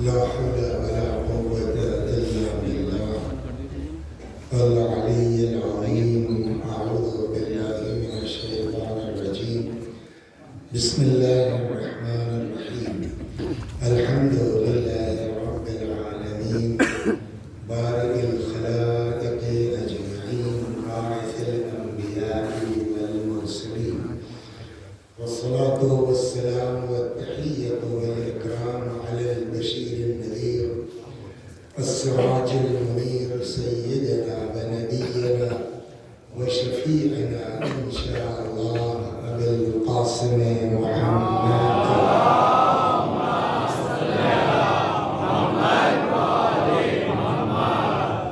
لا حول ولا قوة إلا بالله العلي العظيم. أعوذ بالله من الشيطان الرجيم. بسم الله الرحمن الرحيم. الحمد لله رب العالمين بارئ الخلائق أجمعين باعث الأنبياء والمرسلين، والصلاة والسلام والتحية والإكرام على البشير النذير السراج المنير سيدنا ونبينا وشفيعنا إن شاء الله أبي القاسم محمد.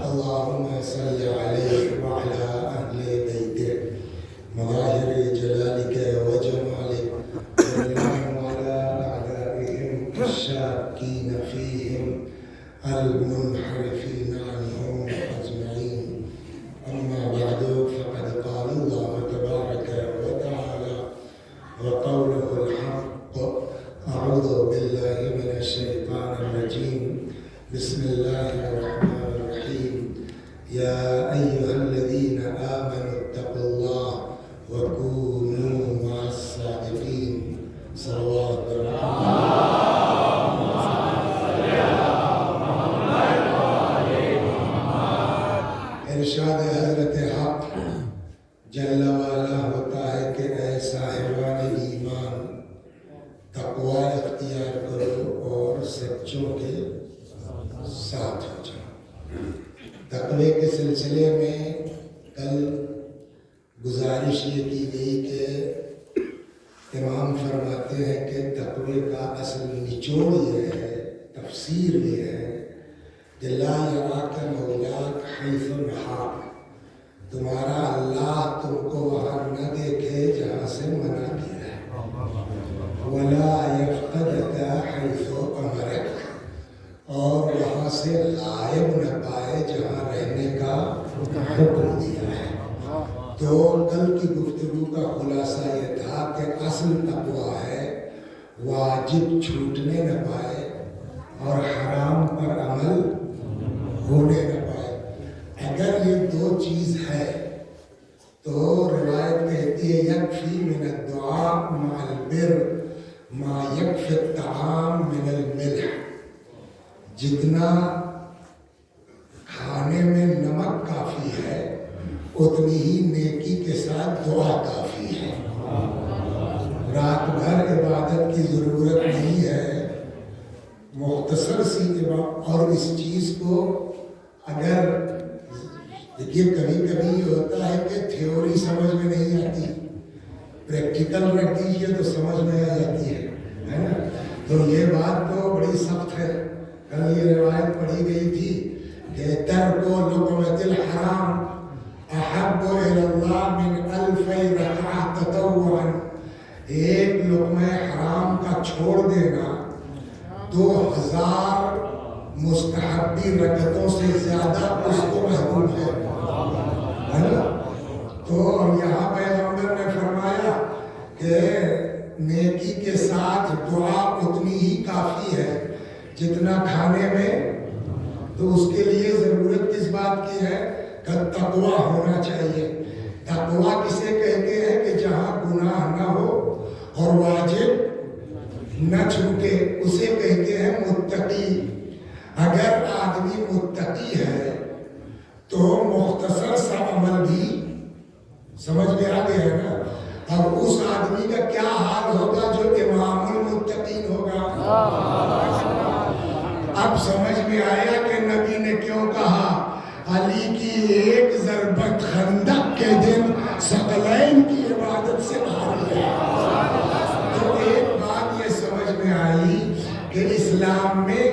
اللهم صل عليه وعلى أهل بيته مظاهر جلالك وجمالك، وسلم على أعدائهم الشاكين فيهم المنحرفين عنهم أجمعين. أما بعد، فقد قال الله تبارك وتعالى وقوله الحق: أعوذ بالله من الشيطان الرجيم. بسم الله الرحمن الرحيم. يا أيها الذين آمنوا اتقوا الله وكونوا مع الصادقين. صلوات ارشاد حضرت حق جل والا ہوتا ہے کہ اے صاحبان ایمان، تقوی اختیار کرو اور سچوں کے ساتھ ہو جاؤ۔ تقوی کے سلسلے میں کل گزارش یہ کی گئی کہ امام فرماتے ہیں کہ تقوی کا اصل نچوڑ یہ ہے، تفسیر یہ ہے کہ لا یراک مولاک حیث نہاک، تمہارا اللہ تم کو وہاں نہ دیکھے جہاں سے منع کیا ہے، ولا یفقدک حیث امرک، اور وہاں سے غائب نہ پائے جہاں رہنے کا حکم دیا ہے۔ تو کل کی گفتگو کا خلاصہ یہ تھا کہ اصل تقویٰ ہے واجب چھوٹنے نہ پائے اور حرام پر عمل ہونے نہ پائے۔ اگر یہ دو چیز ہے تو روایت کہتی ہے یکفی من الدعاء مع البر ما یکفی الطعام من الملح، جتنا کھانے میں نمک کافی ہے اتنی ہی نیکی کے ساتھ دعا کافی ہے۔ رات بھر عبادت کی ضرورت نہیں ہے، مختصر سی عبادت۔ اور اس چیز کو اگر دیکھیے کبھی کبھی یہ ہوتا ہے کہ تھیوری سمجھ میں نہیں آتی، پریکٹیکل رکھ دیجیے تو سمجھ میں آ جاتی ہے نا۔ تو یہ بات تو بڑی سخت ہے۔ کل یہ روایت پڑھی گئی تھی کہ ترک لقمۃ الحرام احب الی اللہ من الف رکعۃ تطوعا، ایک لقمہ حرام کا چھوڑ دینا 2000 مستحبی رکعتوں سے زیادہ اس کو محبوب ہے نا۔ تو یہاں پیغمبر نے فرمایا کہ نیکی کے ساتھ دعا اتنی ہی کافی ہے جتنا کھانے میں۔ تو اس کے لیے ضرورت کس بات کی ہے کہ تقویٰ ہونا چاہیے۔ تقویٰ کسے کہتے ہیں کہ جہاں گناہ نہ ہو اور واجب نہ چھوٹے، اسے کہتے ہیں متقی۔ اگر آدمی متقی ہے تو مختصر سا عمل بھی سمجھ میں آ گیا ہے نا۔ اب اس آدمی کا کیا حال ہوگا جو امام المتقین ہوگا۔ اب سمجھ میں آیا کہ نبی نے کیوں کہا علی کی ایک ضربت خندق کے دن ثقلین کی عبادت سے بھاری ہے۔ تو ایک بات یہ سمجھ میں آئی کہ اسلام میں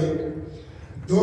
1। 2,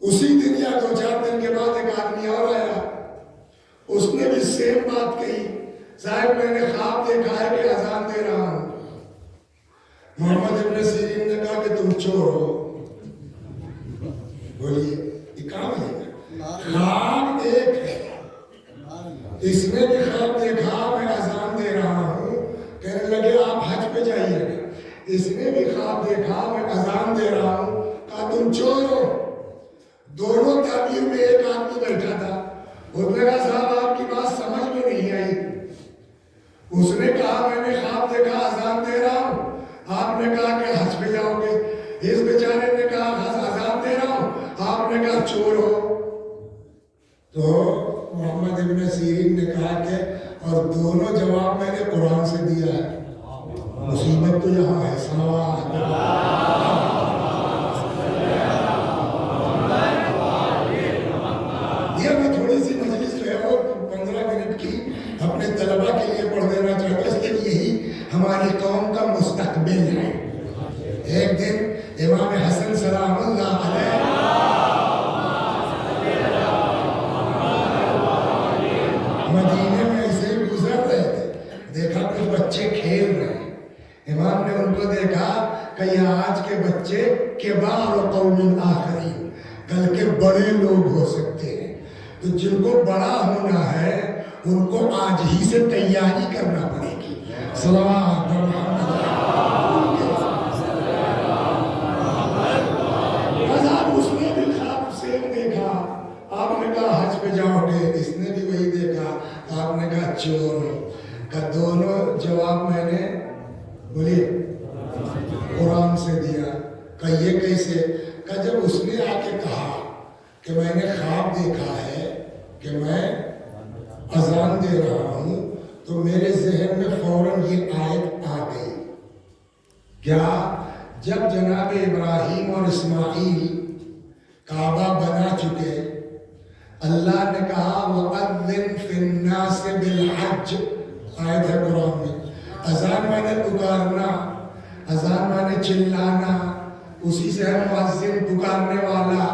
اسی دن یا 2-4 دن کے بعد ایک آدمی اور آیا، اس نے بھی سیم بات کہی، صاحب میں نے خواب دیکھا ہے کہ اذان دے رہا ہوں۔ محمد ابن سیرین نے کہا کہ تم چور ہو۔ بولیے یہ کام ہے، خواب ایک ہے، اس نے بھی خواب دیکھا میں اذان دے رہا ہوں، کہنے لگے آپ حج پہ جائیے گا۔ اس نے بھی خواب دیکھا میں اذان دے رہا ہوں، کہا تم چور ہو۔ دونوں تعبیر میں ایک آدمی بیٹھا تھا، اس نے کہا صاحب آپ کی بات سمجھ میں نہیں آئی۔ اس نے کہا میں نے خواب دیکھا اذان دے رہا ہوں، آپ نے کہا کہ حج پہ جاؤ گے۔ اس بیچارے نے کہا اذان دے رہا ہوں، آپ نے کہا چور ہو۔ تو محمد ابن سیرین نے کہا کہ اور دونوں جواب میں نے قرآن سے دیا ہے۔ مصیبت تو یہاں ہے، صلوات یہ میں تھوڑی سی مجلس جو ہے وہ 15 منٹ کی اپنے طلباء کے لیے پڑھ دینا چاہتا ہوں، اس لیے یہی ہماری قوم کا مستقبل ہے۔ ایک دن امام حسن سلام اللہ علیہ مدینے میں ایسے گزر رہے تھے، دیکھا کچھ بچے کھیل رہے ہیں، امام نے ان کو دیکھا کہ یہ آج کے بچے کبار قوم آخرین، کل کے بڑے لوگ ہو سکتے ہیں، تو جن کو بڑا ہونا ہے ان کو آج ہی سے تیاری کرنا پڑے گی۔ صلوات محمد اس نے بھی خواب سیم دیکھا، آپ نے کہا حج پہ جاؤ گے، اس نے بھی وہی دیکھا، آپ نے کہا چور ہو۔ کہ دونوں جواب میں نے بولیے قرآن سے دیا۔ کہ یہ کیسے؟ کہ جب اس نے آ کے کہا کہ میں نے خواب دیکھا ہے کہ میں اذان دے رہا ہوں، تو میرے ذہن میں فوراً یہ آیت آ گئی، کیا جب جناب ابراہیم اور اسماعیل کعبہ بنا چکے، اللہ نے کہا وَأَذِّن فِي النَّاسِ بِالْحَجِّ، آیت ہے قرآن میں، اذان میں نے پکارنا، اذان میں نے چلانا، اسی سے ہے مؤذن پکارنے والا۔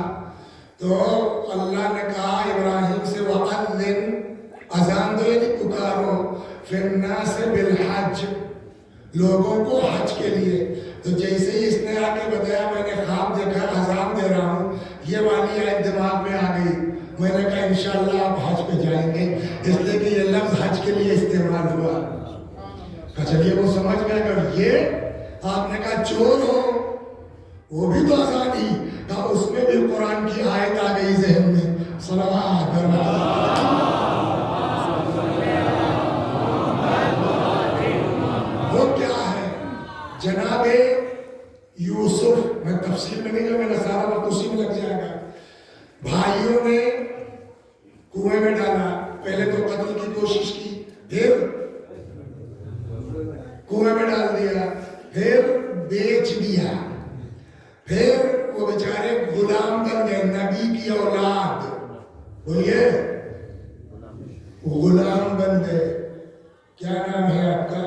تو اللہ نے کہا ابراہیم سے وَأَذِّن، اذان دو یعنی پکارو، فِي النَّاسِ بِالْحَجِّ، لوگوں کو حج کے لیے۔ تو جیسے ہی اس نے آ کے بتایا میں نے خواب دیکھا اذان دے رہا ہوں، یہ والی آیت دماغ میں آ گئی۔ میں نے کہا انشاءاللہ آپ حج پہ جائیں گے، اس لیے کہ یہ لفظ حج کے لیے استعمال ہوا۔ چلیے وہ سمجھ گیا کہ یہ آپ نے کہا چور ہو، وہ بھی تو اذان ہی کہا، اس میں بھی قرآن کی آیت آ گئی ذہن میں۔ صلوات وہ کیا ہے؟ جناب یوسف، میں تفصیل میں نہیں جاؤں، میرا سارا وقت اسی میں لگ جائے گا۔ بھائیوں نے کنویں میں ڈالا، پہلے تو قتل کی کوشش کی، پھر کنویں میں ڈال دیا، پھر بیچ دیا، پھر وہ بیچارے غلام بن گئے، نبی کی اولاد، بولیے غلام بن گئے۔ کیا نام ہے آپ کا؟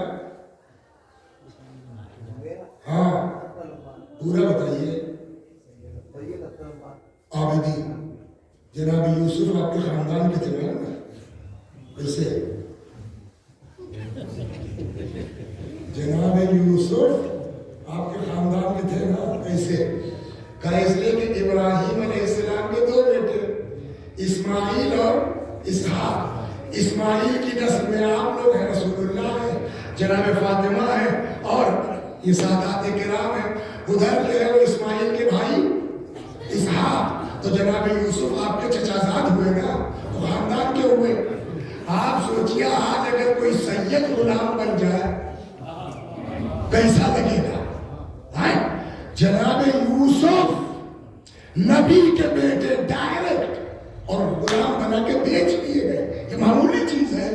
ہاں پورا بتائیے۔ عابدی۔ جناب یوسف آپ کے خاندان کے تھے نا؟ کیسے؟ جناب یوسف آپ کے خاندان کے تھے نا؟ کیسے؟ کہ اس لیے کہ ابراہیم علیہ السلام کے 2 بیٹے، اسماعیل اور اسحاق۔ اسماعیل کی نسل میں آپ لوگ ہیں، رسول اللہ ہیں، جناب فاطمہ ہیں، اور یہ سادات کرام ہیں۔ ادھر جو ہے وہ اسماعیل کے بھائی اسحاق، تو جناب یوسف آپ کے چچا زاد ہوئے نا، تو خاندان کے ہوئے۔ آپ سوچیے آج اگر کوئی سید غلام بن جائے کیسا لگے گا؟ جناب یوسف نبی کے بیٹے ڈائریکٹ اور غلام بنا کے بیچ دیے گئے، یہ معمولی چیز ہے۔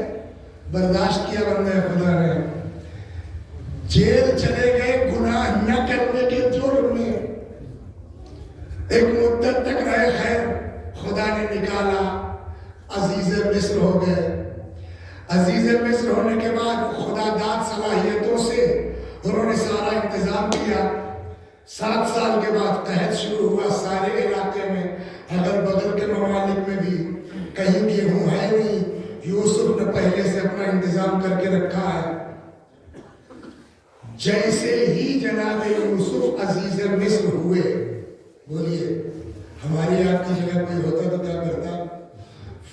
برداشت کیا بندے خدا نے، جیل چلے گئے گناہ نہ کرنے کے جرم میں، ایک مدت تک رہے، خیر خدا نے نکالا، عزیز مصر ہو گئے۔ عزیز مصر ہونے کے بعد خدا داد صلاحیتوں سے انہوں نے سارا انتظام کیا، 7 سال کے بعد قحط شروع ہوا سارے علاقے میں، اگل بغل کے ممالک میں بھی کہیں گیہوں ہے نہیں، یوسف نے پہلے سے اپنا انتظام کر کے رکھا ہے۔ جیسے ہی جناب یوسف عزیز مصر ہوئے، بولیے ہماری آپ کی جگہ کوئی ہوتا تو کیا کرتا؟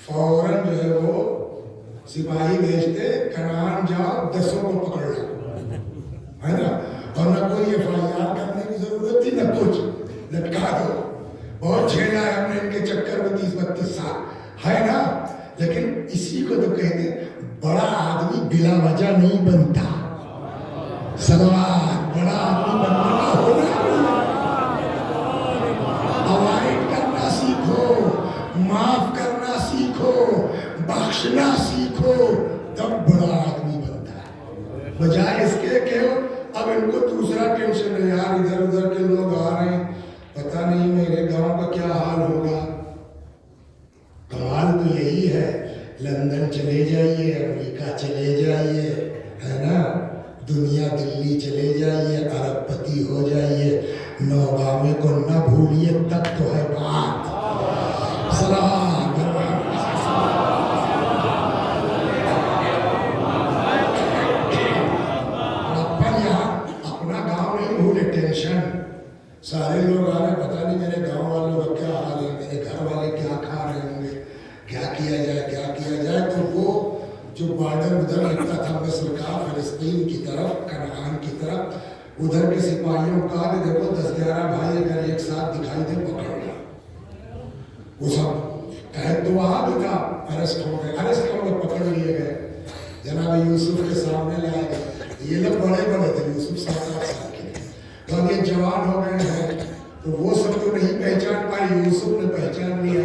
فوراً جو ہے وہ سپاہی بھیجتے، کنعان جاؤ 10 کو پکڑ لو، ہے نا؟ اور نہ کوئی FIR کرنے کی ضرورت تھی، نہ کچھ، لٹکا دو۔ بہت جھیلا ہے ہم نے ان کے چکر میں 30-32 سال، ہے نا؟ لیکن اسی کو تو کہتے ہیں بڑا آدمی بلا وجہ نہیں بنتا۔ سلوات، بڑا آدمی بننا ہونا، اوائڈ کرنا سیکھو، معاف کرنا سیکھو، بخشنا سیکھو، تب بڑا آدمی بنتا ہے۔ بجائے اس کے کہ اب ان کو دوسرا ٹینشن ہے، یار ادھر ادھر کے لوگ آ رہے ہیں، پتہ نہیں میرے گاؤں کا کیا حال ہوگا۔ کمال تو یہی ہے، لندن چلے جائیے، امریکہ چلے جائیے، ہے نا؟ دنیا دلی چلے جائیے، ارب پتی ہو جائیے، نوگامے کو نہ بھولیے، تب تو ہے بات۔ سلام۔ اپن یہاں اپنا گاؤں نہیں بھولے، ٹینشن سارے لوگ آ رہے، پتہ نہیں میرے گاؤں والوں کا کیا حال ہے، میرے گھر والے کیا کھا رہے ہوں گے، کیا کیا جائے کیا کیا جائے۔ تو وہ جو بارڈر ادھر لگتا تھا مصر کا، فلسطین کی طرف، کنعان کی طرف، ادھر کے سپاہیوں کا کہ دیکھو 10-11 بھائی اگر ایک ساتھ دکھائی دے پکڑ لیا۔ وہ سب قحط تو وہاں بھی تھا، ارسٹ ہو گئے، پکڑ لیے گئے، جناب یوسف کے سامنے لائے گئے۔ یہ لوگ بڑے بڑے تھے، یوسف 7-8 سال کے، تو اب یہ جوان ہو گئے ہیں، تو وہ سب تو نہیں پہچان پائے، یوسف نے پہچان لیا،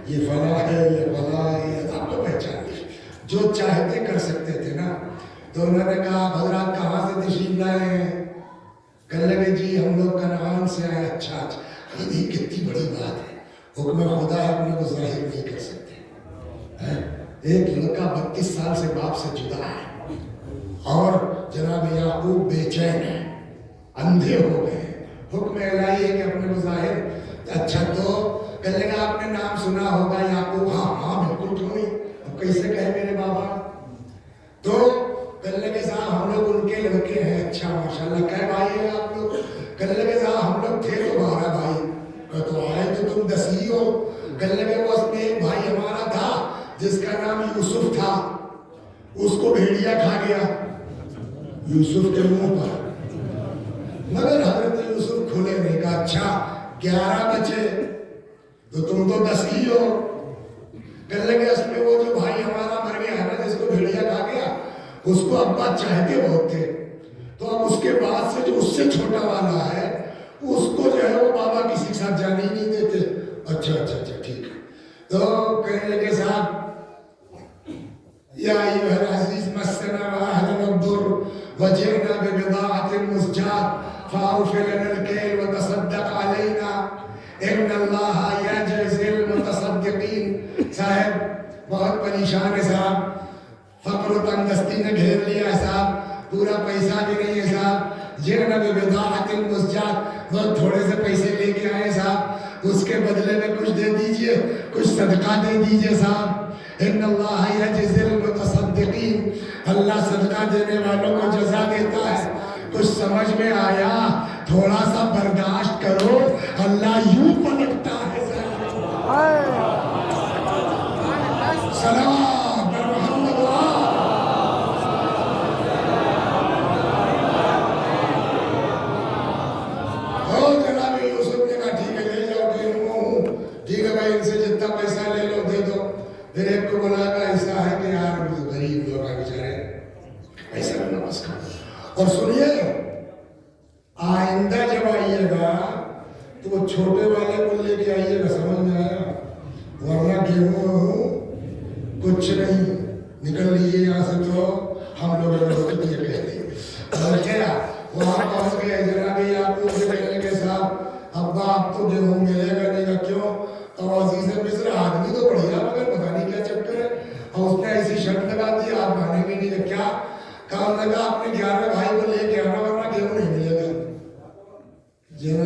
یہ فلاں ہے، یہ فلاں ہے، یہ سب کو پہچان لیا۔ جو چاہتے کر سکتے تھے نا، تو انہوں نے کہا حضرات کہاں سے تشریف لائے ہیں؟ کہنے لگے جی ہم لوگ کنعان سے آئے۔ اچھا اچھا، یہ کتنی بڑی بات ہے، حکم خدا ہے، اپنے کو ظاہر نہیں کر سکتے۔ ایک لڑکا 32 سال سے باپ سے جدا ہے، اور جناب یعقوب بے چین ہے، اندھے ہو گئے، حکم الہی ہے کہ اپنے کو ظاہر۔ اچھا تو کہنے لگا آپ نے نام سنا ہوگا یعقوب؟ ہاں ہاں بالکل، کیوں نہیں، اب کیسے کہے میرے بابا؟ تو کہنے لگے صاحب ہم لوگ ان کے لڑکے ہیں۔ اچھا ماشاءاللہ، کہے بھائی ہیں آپ لوگ؟ کہنے لگے صاحب ہم لوگ تھے تو 12 بھائی۔ کہ تو آئے تو تم 10 ہی ہو۔ کہنے لگے وہ اس میں ایک بھائی ہمارا تھا جس کا نام یوسف تھا، اس کو بھیڑیا کھا گیا یوسف کے منہ پر، مگر حضرت یوسف کھلے نہیں۔ کہا اچھا 11 بچے تو تم تو 10 ہی ہو۔ کہنے لگے اس میں وہ جو بھائی ہمارا مر گیا ہے نا، جس کو بھیڑیا کھا گیا، اس کو ابا چاہتے بہت تھے، تو اب اس کے بعد سے جو اس سے چھوٹا والا ہے، اس کو جو ہے وہ بابا کسی کے ساتھ جانے ہی نہیں دیتے۔ اچھا اچھا اچھا ٹھیک ہے۔ تو کہنے لگے صاحب یا ایھا العزیز مسنا واہلنا الضر وجئنا ببضاعۃ مزجاۃ فاوف لنا الکیل وتصدق علینا ان اللہ یجزی المتصدقین۔ صاحب بہت پریشان ہے صاحب، فقر و تنگدستی نے گھیر لیا ہے صاحب، پورا پیسہ بھی نہیں ہے صاحب، جئنا ببضاعۃ مزجاۃ، بہت تھوڑے سے پیسے لے کے آئے صاحب، اس کے بدلے میں کچھ دے دیجئے، کچھ صدقہ دے دیجئے صاحب۔ ان اللہ یجزی المتصدقین، اللہ صدقہ دینے والوں کو جزا دیتا ہے۔ کچھ سمجھ میں آیا؟ تھوڑا سا برداشت کرو، اللہ یوں پلٹتا ہے۔ سلام پر محمد ہو۔ جناب یوسف نے کہا ٹھیک ہے لے جاؤ، کہ ہوں ٹھیک ہے بھائی، ان سے جتنا پیسہ لے لو دے دو۔ پھر ایک کو بلا کر ایسا ہے کہ یار غریب لوگ ہیں بیچارے، پیسہ میں نماز کھاؤ۔ اور سنیے آئندہ جب آئیے گا تو وہ چھوٹے والے کو لے کے آئیے گا، سمجھ میں آیا؟ ورنہ گیہوں کچھ نہیں، نکل لیجیے یہاں سے، تو ہم لوگ یہ کہتے ہیں۔ اور کیا وہاں پہنچ گئے جناب یعقوب سے کہنے کے صاحب ابا آپ تو گیہوں ملے گا نہیں گا، کیوں؟ اور عزیز مصر آدمی تو بڑھیا مگر پتہ نہیں کیا چکر ہے، اور اس نے ایسی شرط لگا دی آپ مانے گے نہیں۔ کیا کہا؟ لگا اپنے 11 بھائی کو لے کے آنا ورنہ گیہوں نہیں ملے گا۔ جناب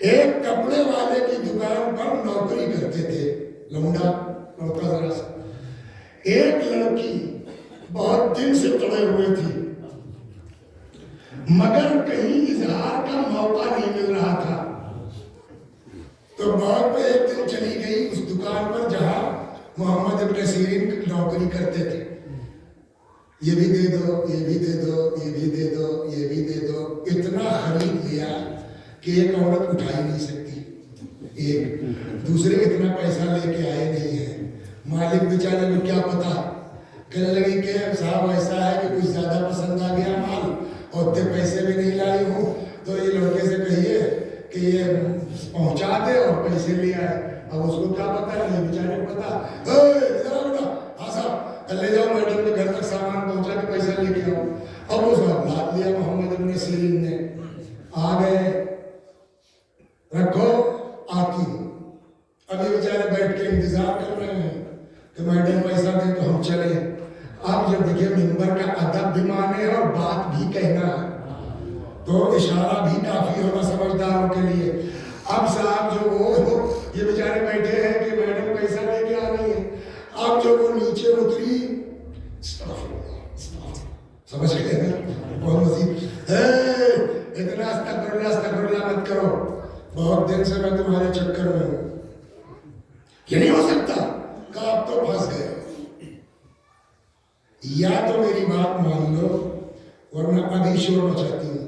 ایک کپڑے والے کی دکان پر نوکری کرتے تھے لونڈا لڑکا ذرا سا. ایک لڑکی بہت دن سے پڑے ہوئے تھی مگر کہیں اظہار کا موقع نہیں مل رہا تھا. تو بہت پہ ایک دن چلی گئی اس دکان پر جہاں محمد ابن سیرین نوکری کرتے تھے. یہ بھی دے دو, یہ بھی دے دو, یہ بھی دے دو, یہ بھی دے دو. اتنا خرید لیا کہ ایک عورت اٹھا ہی نہیں سکتی. ایک دوسرے اتنا پیسہ لے کے آئے نہیں ہیں. مالک بیچارے کو کیا پتا, کہنے لگی کہ صاحب ایسا ہے کہ کچھ زیادہ پسند آ گیا مال اور اتنے پیسے بھی نہیں لائی ہوں, تو یہ لڑکے سے کہیے کہ یہ پہنچا دے اور پیسے لے آئے. اب اس کو کیا پتا ہے, بیچارے کو پتا. بیٹا ہاں صاحب لے جاؤ میڈم کے گھر تک سامان پہنچا کے پیسہ لے کے آؤ. اب اس کا لاد لیا محمد ابن سیرین نے. آ گئے, رکھو آتی ہوں. ابھی بیچارے بیٹھ کے انتظار کر رہے ہیں کہ میڈم پیسہ دیں تو ہم چلیں. اب جب دیکھیں ممبر کا ادب بھی مانے اور بات بھی کہنا ہے تو اشارہ بھی کافی ہونا سمجھداروں کے لیے. اب صاحب جو وہ یہ بیچارے بیٹھے ہیں کہ میڈم پیسہ لے کے آ رہی ہے. اب جو وہ نیچے اتری, سمجھ گئے نا بہت مزید اتنا استغفر اللہ مت کرو, بہت دن سے میں تمہارے چکر میں ہوں, یہ نہیں ہو سکتا. کہا اب تو پھنس گئے, یا تو میری بات مان لو ورنہ ابھی شور مچاتی ہوں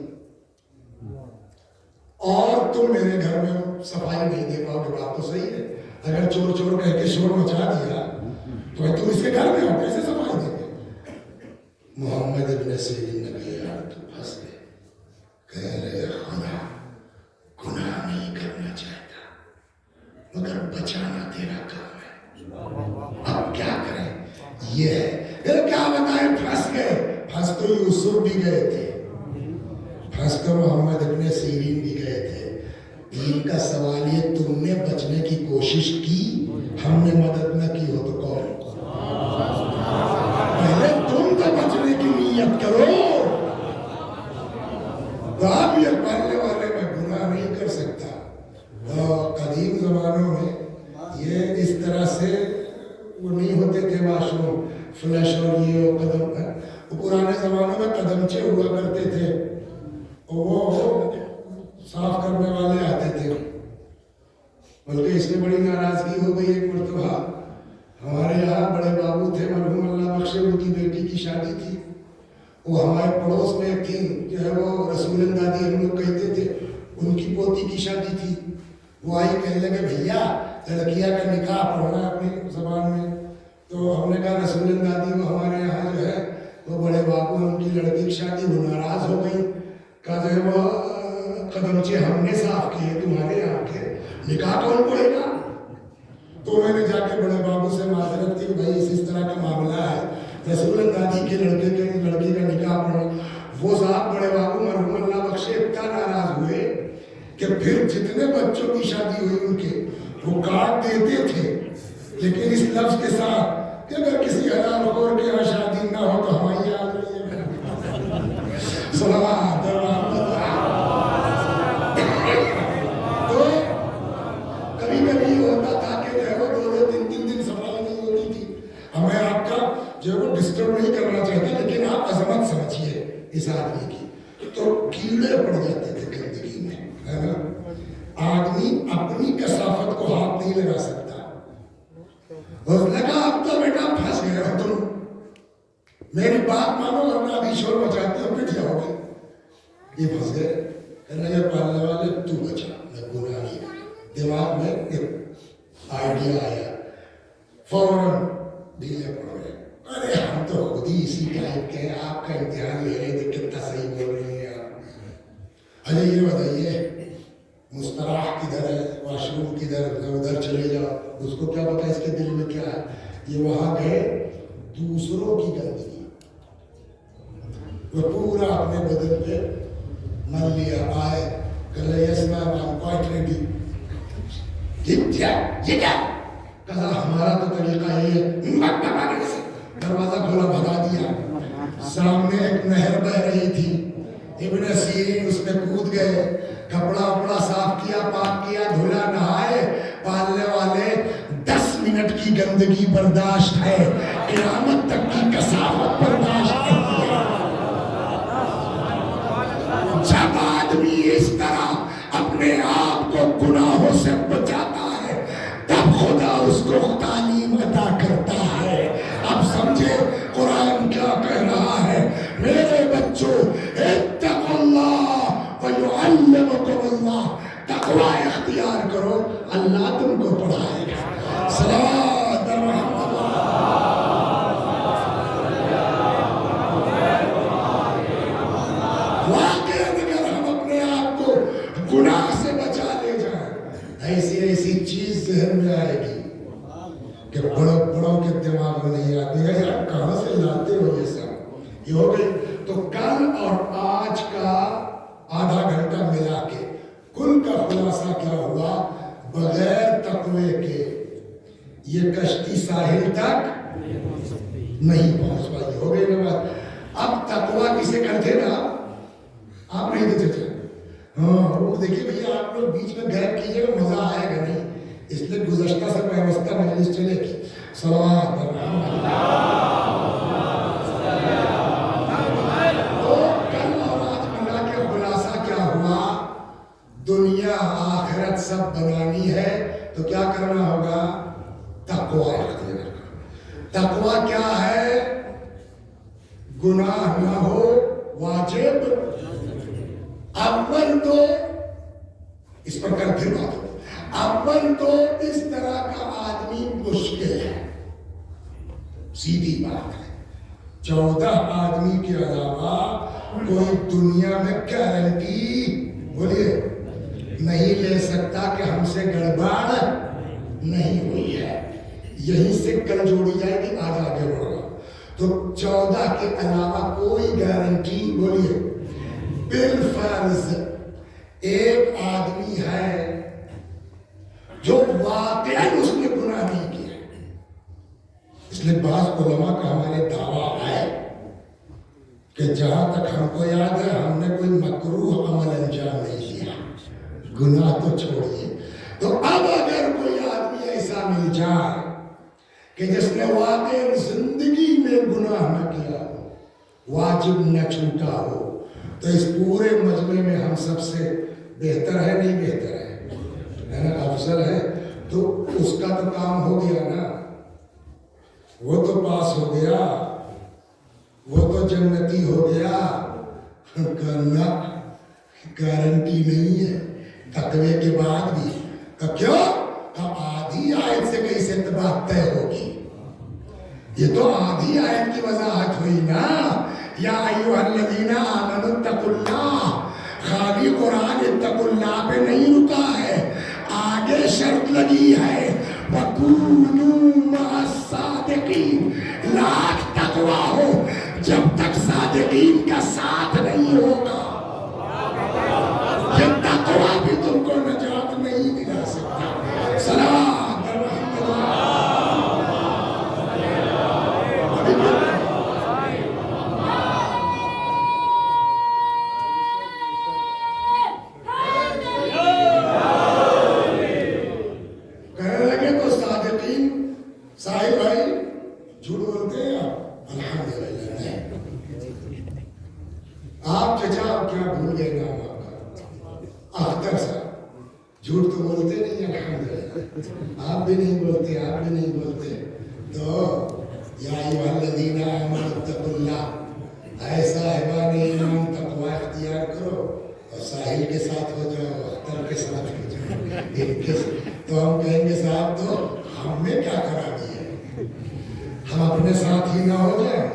اور تم میرے گھر میں صفائی نہیں دے پاؤ گے. بات تو صحیح ہے, اگر چور چور کہہ کے شور مچا دیا تو تم اس کے گھر میں ہو, کیسے صفائی دیں گے. محمد ابن سیرین نے کہا یار تم پھنس گئے. کہہ رہے خدا گناہ نہیں کرنا چاہتا مگر بچانا تیرا کام ہے, اب کیا کریں. یہ ہے کیا بتائیں, پھنس گئے. پھنس تو یوسف بھی گئے تھے, پھنس تو محمد ابن سیرین بھی گئے تھے. دین کا سوال یہ تم نے بچنے کی کوشش کی, ہم نے مدد نہ کی ہو تو کون. پہلے تم تو بچنے کی نیت کرو. تو آپ یہ پڑھنے والے میں گناہ نہیں کر سکتا. قدیم زمانوں میں یہ اس طرح سے وہ نہیں ہوتے تھے واش روم فلش اور یہ قدم. پرانے زمانوں میں قدمچے ہوا کرتے تھے, وہ صاف کرنے والے آتے تھے. بلکہ اس میں بڑی ناراضگی ہو گئی. ایک مرتبہ ہمارے یہاں بڑے بابو تھے مرحوم اللہ بخشے, ان کی بیٹی کی شادی تھی. وہ ہمارے پڑوس میں ایک تھی جو ہے وہ رسول دادی ہم لوگ کہتے تھے, ان کی پوتی کی شادی تھی. وہ آئی کہنے لگے بھیا لڑکیاں کا نکاح پڑھنا اپنی زبان میں. تو ہم نے کہا رسول دادی وہ ہمارے یہاں جو ہے وہ بڑے بابو ان کی لڑکی کی شادی, وہ ناراض ہو گئی. کہا جو ہے وہ قدمچے ہم نے صاف کیے, تمہارے یہاں کے نکاح کون پڑے گا. تو میں نے جا کے بڑے بابو سے معذرت کی, بھائی اس طرح کا معاملہ ہے, رسول دادی کے لڑکی کا نکاح پڑھو. وہ صاحب بڑے بابو مرحوم اللہ بخشے اتنا ناراض ہوئے کہ پھر جتنے بچوں کی شادی ہوئی ان کے وہ کارڈ دیتے تھے, لیکن اس لفظ کے ساتھ کہ اگر کسی حلال خور کے یہاں شادی نہ ہو تو ہماری یاد رہی ہے. صلوات تو کبھی کبھی یہ ہوتا تھا کہ جو ہے وہ 2 دن 3 دن صفائی نہیں ہوتی تھی. ہمیں آپ کا جو ہے وہ ڈسٹرب نہیں کرنا چاہتا, لیکن آپ عظمت سمجھیے اس آدمی کی. تو کیڑے پڑ جاتے تھے گندگی میں, ہے نا. آدمی اپنی کثافت کو ہاتھ نہیں لگا سکتا. اور لگا اب تو بیٹا پھنس گئے ہو تم, میری بات مانو ورنہ ابھی شور مچاتے ہو پھر جاؤ گے. یہ پھنس گئے. کہنے لگے پالنے والے تو بچا, میں گناہ نہیں. دماغ میں ایک آئیڈیا آیا, فوراً ڈھیلے پڑ گئے. ارے ہم تو خود ہی اسی ٹائپ کے ہیں, آپ کا امتحان لے رہے تھے, کتنا صحیح بول رہی ہیں آپ. اچھا یہ بتائیے مستراح کدھر ہے, واش روم کدھر, ادھر چلے جاؤ. اس کو کیا پتا اس کے دل میں کیا ہے. یہ وہاں گئے, دوسروں کی گندگی وہ پورا اپنے بدن پہ مل لیا. آئے کہ یس میم آئی ایم کوائٹ ریڈی. یہ کیا کہا, ہمارا تو طریقہ یہی ہے. دروازہ کھولا, بھگا دیا. سامنے ایک نہر بہ رہی تھی, ابن سیرین اس میں کود گئے، کپڑا وپڑا صاف کیا، پاک کیا، دھلا، نہائے۔ پالنے والے 10 منٹ کی گندگی برداشت ہے، قیامت تک کی کثافت برداشت کرتی ہے۔ جب آدمی اس طرح اپنے آپ کو گناہوں سے بچاتا ہے تب خدا اس کو تعلیم عطا کرتا ہے۔ اب سمجھے قرآن کیا کہہ رہا ہے؟ میرے بچوں، اتقوا اللہ ویعلمکم اللہ، تقوی اختیار کرو، اللہ تم کو پڑھائے گا۔ صلوات محمد۔ واقعی اگر ہم اپنے آپ کو گناہ سے بچا لے جائیں، ایسی ایسی چیز ذہن میں آئے گی کہ بڑوں کے دماغ میں نہیں آتی ہے، یار کہاں سے لاتے ہو یہ سب، یہ ہو گئی۔ تو کل اور آج کا آدھا گھنٹہ ملا کے کل کا خلاصہ کیا ہوا؟ بغیر تقوی کے یہ کشتی ساحل تک نہیں پہنچ پائی، ہو گئی نا بات۔ اب تقوی کسے کرتے نا، آپ نہیں دیتے تھے، ہاں وہ دیکھیے بھیا آپ لوگ بیچ میں غیب کیجیے گا، مزہ آئے گا نہیں، اس لیے گزشتہ سے پیوستہ مجلس چلے گی۔ صلوات تو کل اور آج ملا کے خلاصہ کیا ہوا؟ دنیا آخرت سب بنانی ہے تو کیا کرنا ہوگا؟ تقوی اختیار کرنا۔ تقوی کیا ہے؟ گناہ نہ ہو، واجب۔ اول تو اس پر کل پھر بات ہو، اول تو اس طرح کا آدمی مشکل ہے، سیدھی بات ہے۔ 14 آدمی کے علاوہ کوئی دنیا میں گارنٹی بولیے نہیں لے سکتا کہ ہم سے گڑبڑ نہیں ہوئی ہے، یہیں سے کل جوڑی جائے گی، آج آگے بڑھو۔ تو 14 کے علاوہ کوئی گارنٹی بولیے، بالفرض ایک آدمی ہے جو واقعاً اس نے گناہ نہیں کیا، اس لیے بعض علماء کا ہمارے دعویٰ ہے کہ جہاں تک ہم کو یاد ہے ہم نے کوئی مکروہ عمل انجام نہیں دیا، گناہ تو چھوڑیے۔ تو اب اگر کوئی آدمی ایسا مل جائے کہ جس نے واقعاً زندگی میں گناہ نہ کیا ہو، واجب نہ چھوٹا ہو، تو اس پورے مجمع میں ہم سب سے بہتر ہے نہیں بہتر ہے نا، افضل ہے، تو اس کا تو کام ہو گیا نا، وہ تو پاس ہو گیا، وہ تو جنتی ہو گیا۔ کرنا گارنٹی نہیں ہے تقوی کے بعد بھی، تو کیوں؟ آدھی آیت سے کیسے اتباع طے ہوگی؟ یہ تو آدھی آیت کی وضاحت ہوئی نا، یا ایھا الذین آمنوا اتقوا اللہ، خالی قرآن اتقوا اللہ پہ نہیں رکا ہے، آگے شرط لگی ہے وَكُونُوا مَعَ الصَّادِقِينَ، لاکھ تقویٰ ہو جب تک صادقین کا ساتھ نہیں ہوگا یہ تقویٰ بھی تم کو نجات نہیں دلا سکتا۔ صلوات صاحب بھائی جھوٹ بولتے ہیں آپ؟ الحمدللہ نہیں۔ آپ چچا کیا بھول گئے نام آپ کا؟ اختر صاحب جھوٹ تو بولتے نہیں، الحمدللہ آپ بھی نہیں بولتے، آپ بھی نہیں بولتے۔ تو یا ایھا الذین آمنوا اتقوا اللہ، اے صاحبان ایمان تقوی اختیار کرو اور ساحل کے ساتھ ہو جاؤ، اختر کے ساتھ ہو جاؤ۔ تو ہم کہیں گے صاحب تو ہم نے کیا کرا دیا، ہم اپنے ساتھ ہی نہ ہو جائیں؟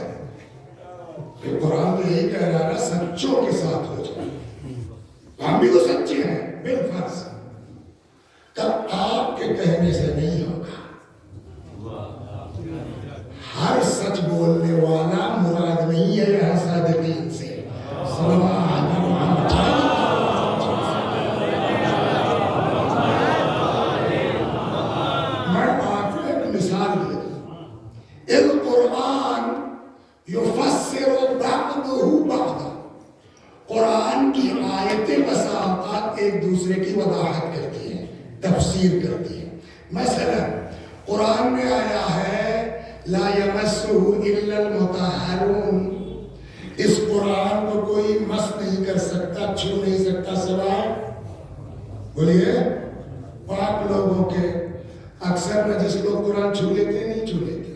کہ قرآن تو یہی کہہ رہا ہے سچوں کے ساتھ ہو جائیں، ہم بھی تو سچے ہیں بالفرض۔ تب آپ کے کہنے سے نہیں ہوگا، ہر سچ بولنے والا مراد نہیں ہے یہاں صادقین سے۔ میں آپ کو ایک مثال دے دوں، القرآن یفسر بعضہ بعضا، قرآن کی آیتیں بسا اوقات ایک دوسرے کی وضاحت کرتی ہیں، تفسیر کرتی ہیں۔ مثلا قرآن میں آیا ہے لا یمسہ الا المطہرون، اس قرآن کو کوئی مس نہیں کر سکتا، چھو نہیں سکتا سوائے بولیے پاک لوگوں کے۔ اکثر نجس لوگ قرآن چھو لیتے نہیں چھو لیتے،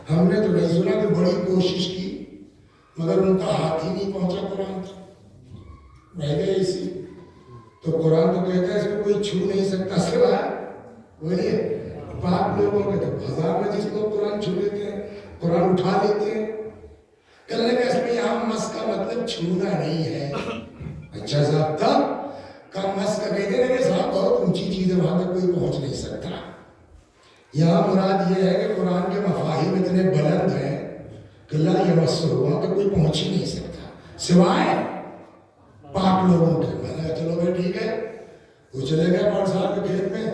ہم نے تو نہیں سنا کہ بڑی کوشش کی مگر ان کا ہاتھ ہی نہیں پہنچا قرآن تک، رہ گئے اسی۔ تو قرآن تو کہتا ہے اس کو کوئی چھو نہیں سکتا سوائے بولیے پاک لوگوں کے۔ تو ہزار نجس لوگ قرآن چھو لیتے ہیں، قرآن اٹھا لیتے ہیں۔ کہنے لگا اس میں یہاں مس کا مطلب چھونا نہیں ہے۔ اچھا صاحب تب کا مس کا کہتے ہیں کہ صاحب بہت اونچی چیز ہے، وہاں تک کوئی پہنچ نہیں سکتا۔ یہاں مراد یہ ہے کہ قرآن کے مفاہیم اتنے بلند ہیں کہ لا یمسہ، وہاں تک کوئی پہنچ ہی نہیں سکتا سوائے پاک لوگوں کے۔ میں نے چلو بھائی ٹھیک ہے، وہ چلے گئے 5 سال کے کھیت میں،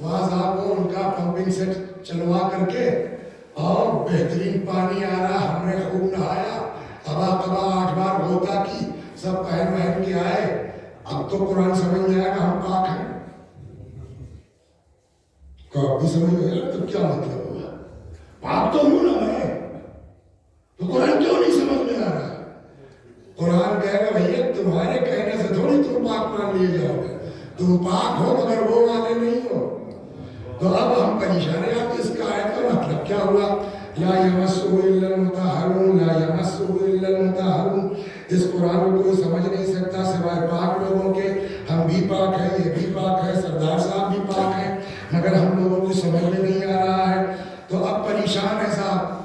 وہاں صاحب وہ ان کا پمپنگ سیٹ چلوا کر کے اور بہترین پانی آ رہا، ہم نے خوب نہایا، ابا قبا 8 بار غوطہ کی، سب پہن کے آئے۔ اب تو قرآن سمجھ میں آیا کہ ہم پاک ہیں، آپ بھی سمجھ میں آیا تو کیا مطلب ہوا؟ پاک تو ہوں نا میں، تو قرآن کیوں نہیں سمجھ میں آ رہا؟ قرآن کہے گا بھیا تمہارے کہنے سے تھوڑی تم پاک مان لیے جاؤ گے، تم پاک ہو مگر وہ والے نہیں ہو۔ تو اب ہم پریشان ہیں۔ اب اس کا آیت کا مطلب کیا ہوا؟ لا یمسہ الا المطہرون، لا یمسہ الا المطہرون، اس قرآن کو کوئی سمجھ نہیں سکتا سوائے پاک لوگوں کے۔ ہم بھی پاک ہیں، یہ بھی پاک ہے، سردار صاحب بھی پاک ہیں، مگر ہم لوگوں کو سمجھ میں نہیں آ رہا ہے۔ تو اب پریشان ہے صاحب۔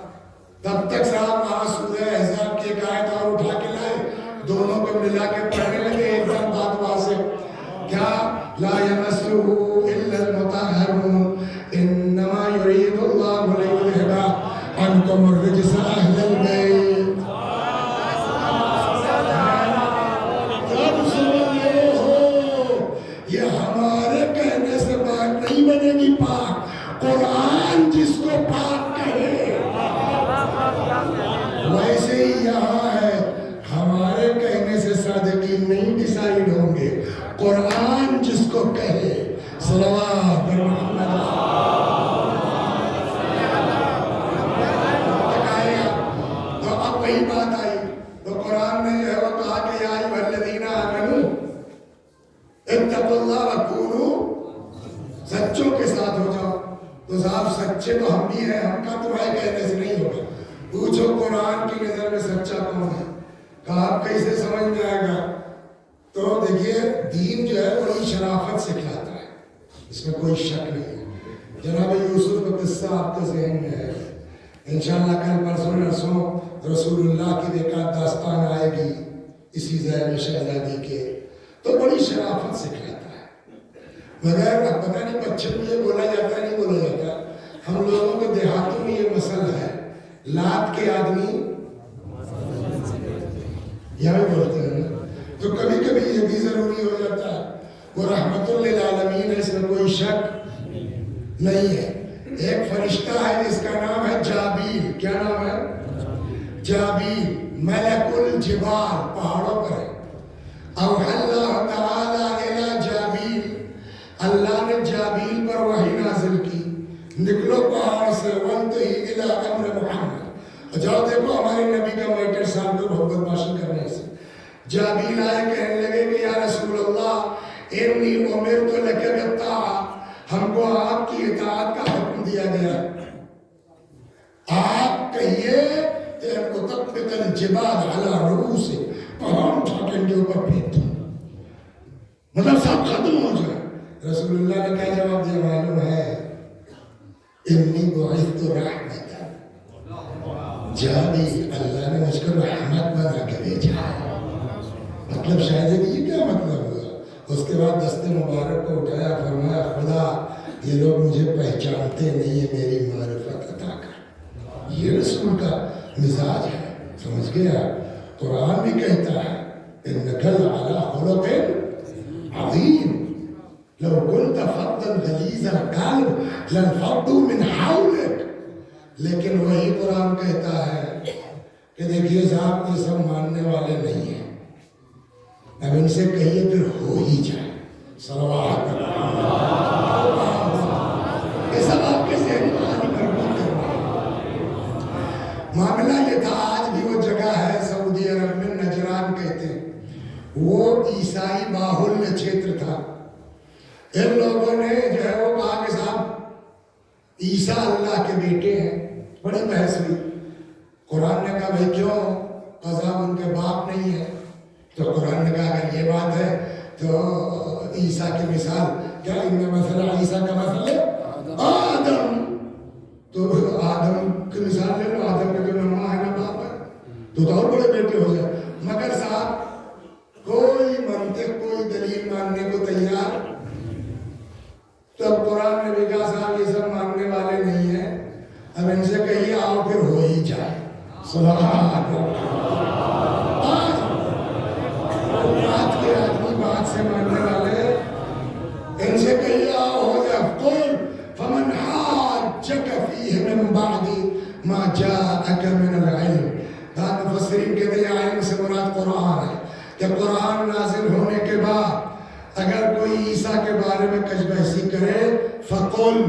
تب تک صاحب وہاں سورہ احزاب کی ایک آیت اور اٹھا کے لائے، دونوں کو ملا کے پڑھنے لگے، ایک دم بات واضح کیا؟ لا یمسہ الا المطہرون انما یرید اللہ لیذھب عنکم الرجس اہل البیت۔ یہ ہمارے کہنے سے بات نہیں بنے گی پاک، قرآن جس کو پاک کہے۔ ویسے ہی یہاں ہے، ہمارے کہنے سے صادقین نہیں ڈیسائیڈ ہوں گے، قرآن جس کو کہے۔ صلوات محمد۔ تو اب وہی بات آئی، تو قرآن نے جو ہے وہ کہا کہ یا ایھا الذین آمنوا اتقوا اللہ وکونوا، سچوں کے ساتھ ہو جاؤ۔ تو صاحب سچے تو ہم بھی ہیں، ہم کا تمہارے کہنے سے نہیں ہوگا۔ پوچھو قرآن کی نظر میں سچا کون ہے؟ کہا کیسے سمجھ میں آئے گا؟ تو دیکھیے دین جو ہے بڑی شرافت سکھلاتا ہے، اس میں کوئی شک نہیں ہے۔ جناب یوسف کا قصہ آپ کے ذہن میں ہے، انشاءاللہ کل پرسوں نرسوں رسول اللہ کی ایک داستان آئے گی اسی زینب شہزادی کے، تو بڑی شرافت سکھلاتا ہے۔ مگر اب پتہ نہیں بچے کو یہ بولا جاتا ہے نہیں بولا جاتا، ہم لوگوں کے دیہاتوں میں یہ مسئلہ ہے، لات کے آدمی یہاں بولتے ہیں نا، تو کبھی کبھی یہ بھی ضروری ہو جاتا ہے۔ وہ رحمت للعالمین ہے، اس میں کوئی شک نہیں ہے۔ ایک فرشتہ ہے جس کا نام ہے جابیل۔ کیا نام ہے؟ جابیل، ملک الجبال، پہاڑوں پر ہے۔ اوحی اللہ تعالیٰ الی جابیل، اللہ نے جابیل پر وحی نازل کی، نکلو پہاڑ سے وانتہی الی امر محمد، جاؤ دیکھو ہمارے نبی کا میٹر صاحب کو بہت بدماشی کرنے سے۔ جابیل آئے کہنے لگے کہ یا رسول اللہ انی امرت لک بالطاعہ، ہم کو آپ کی اطاعت کا حکم دیا گیا، آپ کہیے اطبق الجبال علی رؤوس، پہاڑ اٹھا کے ان کے اوپر پھینک دو، مطلب سب ختم ہو جائے۔ رسول اللہ نے کیا جواب دیا معلوم ہے؟ انی بعثت رحمتا، جابیل اللہ نے مجھ کو رحمت بنا کے بھیجا ہے۔ مطلب شاید یہ کیا مطلب ہوا؟ اس کے بعد دست مبارک کو اٹھایا، فرمایا خدا یہ لوگ مجھے پہچانتے نہیں ہیں، میری معرفت عطا کر۔ یہ رسول کا مزاج ہے، سمجھ گیا؟ قرآن بھی کہتا ہے انک لعلی خلق عظیم، لو كنت فظا غلیظ القلب لانفضوا من حولک، لیکن وہی قرآن کہتا ہے کہ دیکھیے صاحب یہ سب ماننے والے نہیں ہیں، اب ان سے کہیے پھر ہو ہی جائے. صلوات یہ سب آپ کے ذہن میں معاملہ یہ تھا. آج بھی وہ جگہ ہے سعودی عرب میں, نجران کہتے ہیں, وہ عیسائی باہل چھیتر تھا. ان لوگوں نے جو ہے وہ کہا کہ صاحب عیسیٰ اللہ کے بیٹے ہیں. بڑی بحث ہوئی. قرآن نے کہا بھائی کیوں, عذاب ان کے باپ نہیں ہے. تو قرآن نے کہا اگر یہ بات ہے تو عیسیٰ کی مثال کیا, ان میں مثلا عیسیٰ کا مثل ہے آدم, تو آدم کی مثال لے لو. آدم کے جو نہ ہے نہ باپ ہے, تو اور بڑے بیٹے ہو جائے. مگر صاحب کوئی منطق کوئی دلیل ماننے کو تیار. تب قرآن نے بھی کہا صاحب یہ سب ماننے والے نہیں ہیں, اب ان سے کہیے آؤ پھر ہو ہی جائے. بات کے آدمی بات سے ماننے والے, ان سے کہیے آؤ ہو جائے. قل فمن حاجک فیہ من بعد ما جاءک من العلم. بعض مفسرین کہتے ہیں علم سے مراد قرآن ہے, کہ قرآن نازل ہونے کے بعد اگر کوئی عیسیٰ کے بارے میں کچھ بحثی کرے, فقل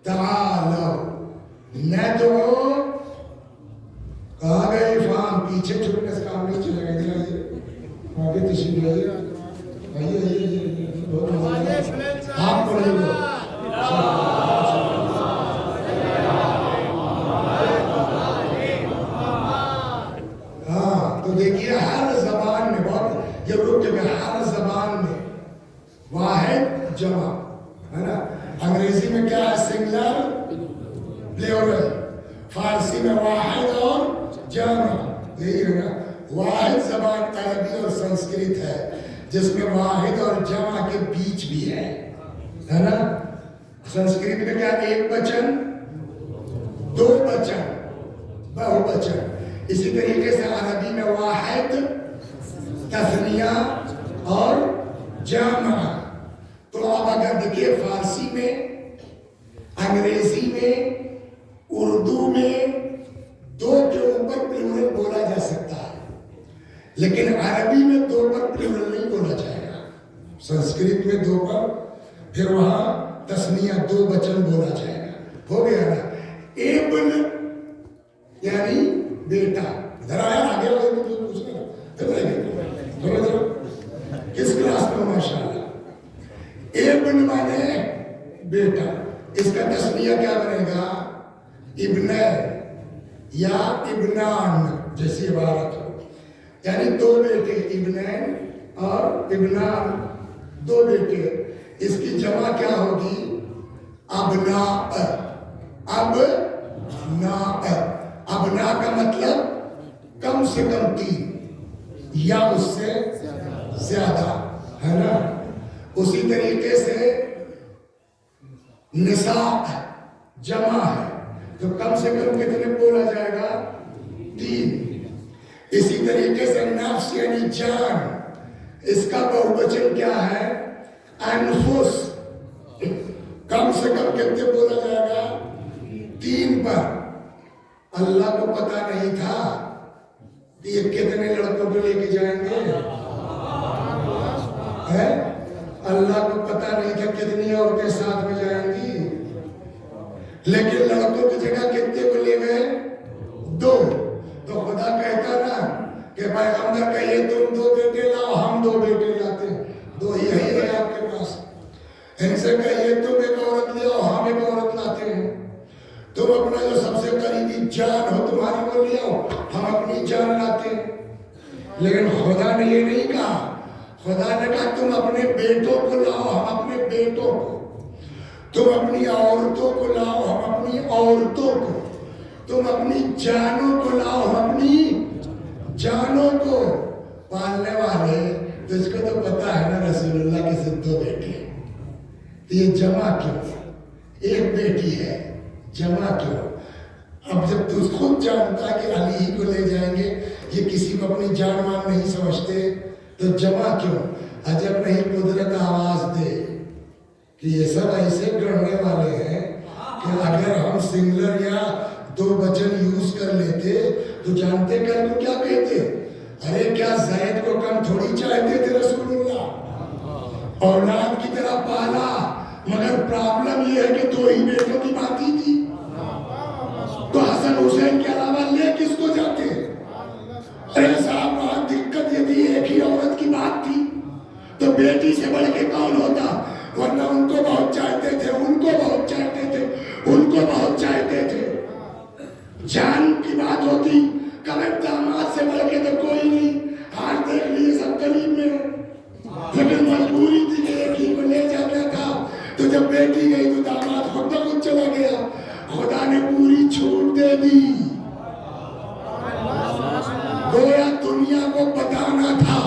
تعالوا ندعو, کہا گئے فام پیچھے چھوٹنے سے کام نہیں چلے گا. آگے تشریف لائیے, آپ پڑھیں گے. ہاں تو دیکھیے ہر زبان میں بہت یہ رک جگہ, ہر زبان میں واحد جمع ہے نا. انگریزی میں کیا ہے, سنگلر پلیورل. فارسی میں واحد اور جمع. یہی ہے نا, واحد زبان عربی اور سنسکرت ہے جس میں واحد اور جمع کے بیچ بھی ہے نا. سنسکرت میں کیا, ایک بچن دو بچن بہو بچن. اسی طریقے سے عربی میں واحد تثنیہ اور جمع. تو اب اگر دیکھیے فارسی میں, انگریزی میں, اردو میں دو کے اوپر پلورل بولا جا سکتا ہے, لیکن عربی میں دو پر پلورل نہیں بولا جائے گا. سنسکرت میں دو پر, پھر وہاں تسنیہ دو بچن بولا جائے گا. ہو گیا نا. ابن یعنی بیٹا. ذرا یار آگے والے کو پوچھنا کس کلاس میں ماشاء اللہ. ابن مانے بیٹا, اس کا تسنیہ کیا بنے گا, ابن یا ابنان جیسی عبارت ہو, یعنی دو بیٹے, ابنین اور ابنان, دو بیٹے. اس کی جمع کیا ہوگی, ابناء. ابناء, ابناء کا مطلب کم سے کم 3 یا اس سے زیادہ ہے نا. اسی طریقے سے نساء جمع ہے, تو کم سے کم کتنے بولا جائے گا, 3. اسی طریقے سے نفس یعنی جان, اس کا بہووچن کیا ہے, انفس. کم سے کم کتنے بولا جائے گا, 3 پر. اللہ کو پتا نہیں تھا کہ یہ کتنے لڑکوں کو لے کے جائیں گے, اللہ کو پتا نہیں تھا کتنی عورتیں ساتھ میں جائیں گی, لیکن لڑکوں کی جگہ کتنے کو لے گئے, 2. تو خدا کہتا نا کہ پیغمبر کہیے تم 2 بیٹے لاؤ, ہم 2 بیٹے لاتے ہیں, 2 ہی ہے آپ کے پاس. ان سے کہیے تم ایک عورت لے آؤ, ہم ایک عورت لاتے ہیں. تم اپنا جو سب سے قریبی جان ہو تمہاری کو لے آؤ, ہم اپنی جان لاتے ہیں. لیکن خدا نے یہ نہیں کہا. خدا نے کہا تم اپنے بیٹوں کو لاؤ, ہم اپنے بیٹوں کو. تم اپنی عورتوں کو لاؤ, ہم اپنی عورتوں کو. تم اپنی جانوں کو لاؤ, ہم اپنی جانوں کو. پالنے والے تجھ کو تو پتا ہے نا رسول اللہ کے صرف 2 بیٹے ہیں, تو یہ جمع کیوں, ایک بیٹی ہے, جمع کیوں. اب جب تو خود جانتا ہے کہ علی ہی کو لے جائیں گے, یہ کسی کو اپنی جان مان نہیں سمجھتے, تو جمع کیوں. عجب نہیں قدرت آواز دے کہ یہ سب ایسے گڑنے والے ہیں کہ اگر ہم سنگلر یا 2 بچن یوز کر لیتے تو جانتے کل کو کیا کہتے, ارے کیا زید کو کم تھوڑی چاہتے تھے رسول اللہ، اولاد کی طرح پالا، مگر پرابلم یہ ہے کہ 2 ہی بیٹوں کی بات ہی تھی، تو حسن حسین کے علاوہ لے کس کو جاتے؟ ارے صاحب وہاں دقت یہ تھی، ایک ہی عورت کی بات تھی تو بیٹی سے بڑھ کے کون ہوتا؟ ورنہ ان کو بہت چاہتے تھے، ان کو بہت چاہتے تھے، ان کو بہت چاہتے تھے، جان کی بات ہوتی کبھی داماد سے بڑھ کے تو کوئی نہیں، ہاتھ دیکھ لیے سب قریب میں، لیکن مجبوری تھی کہ ایک ہی کو لے جانا تھا، تو جب بیٹی گئی تو داماد خود بخود چلا گیا، خدا نے پوری چھوٹ دے دی، گویا دنیا کو بتانا تھا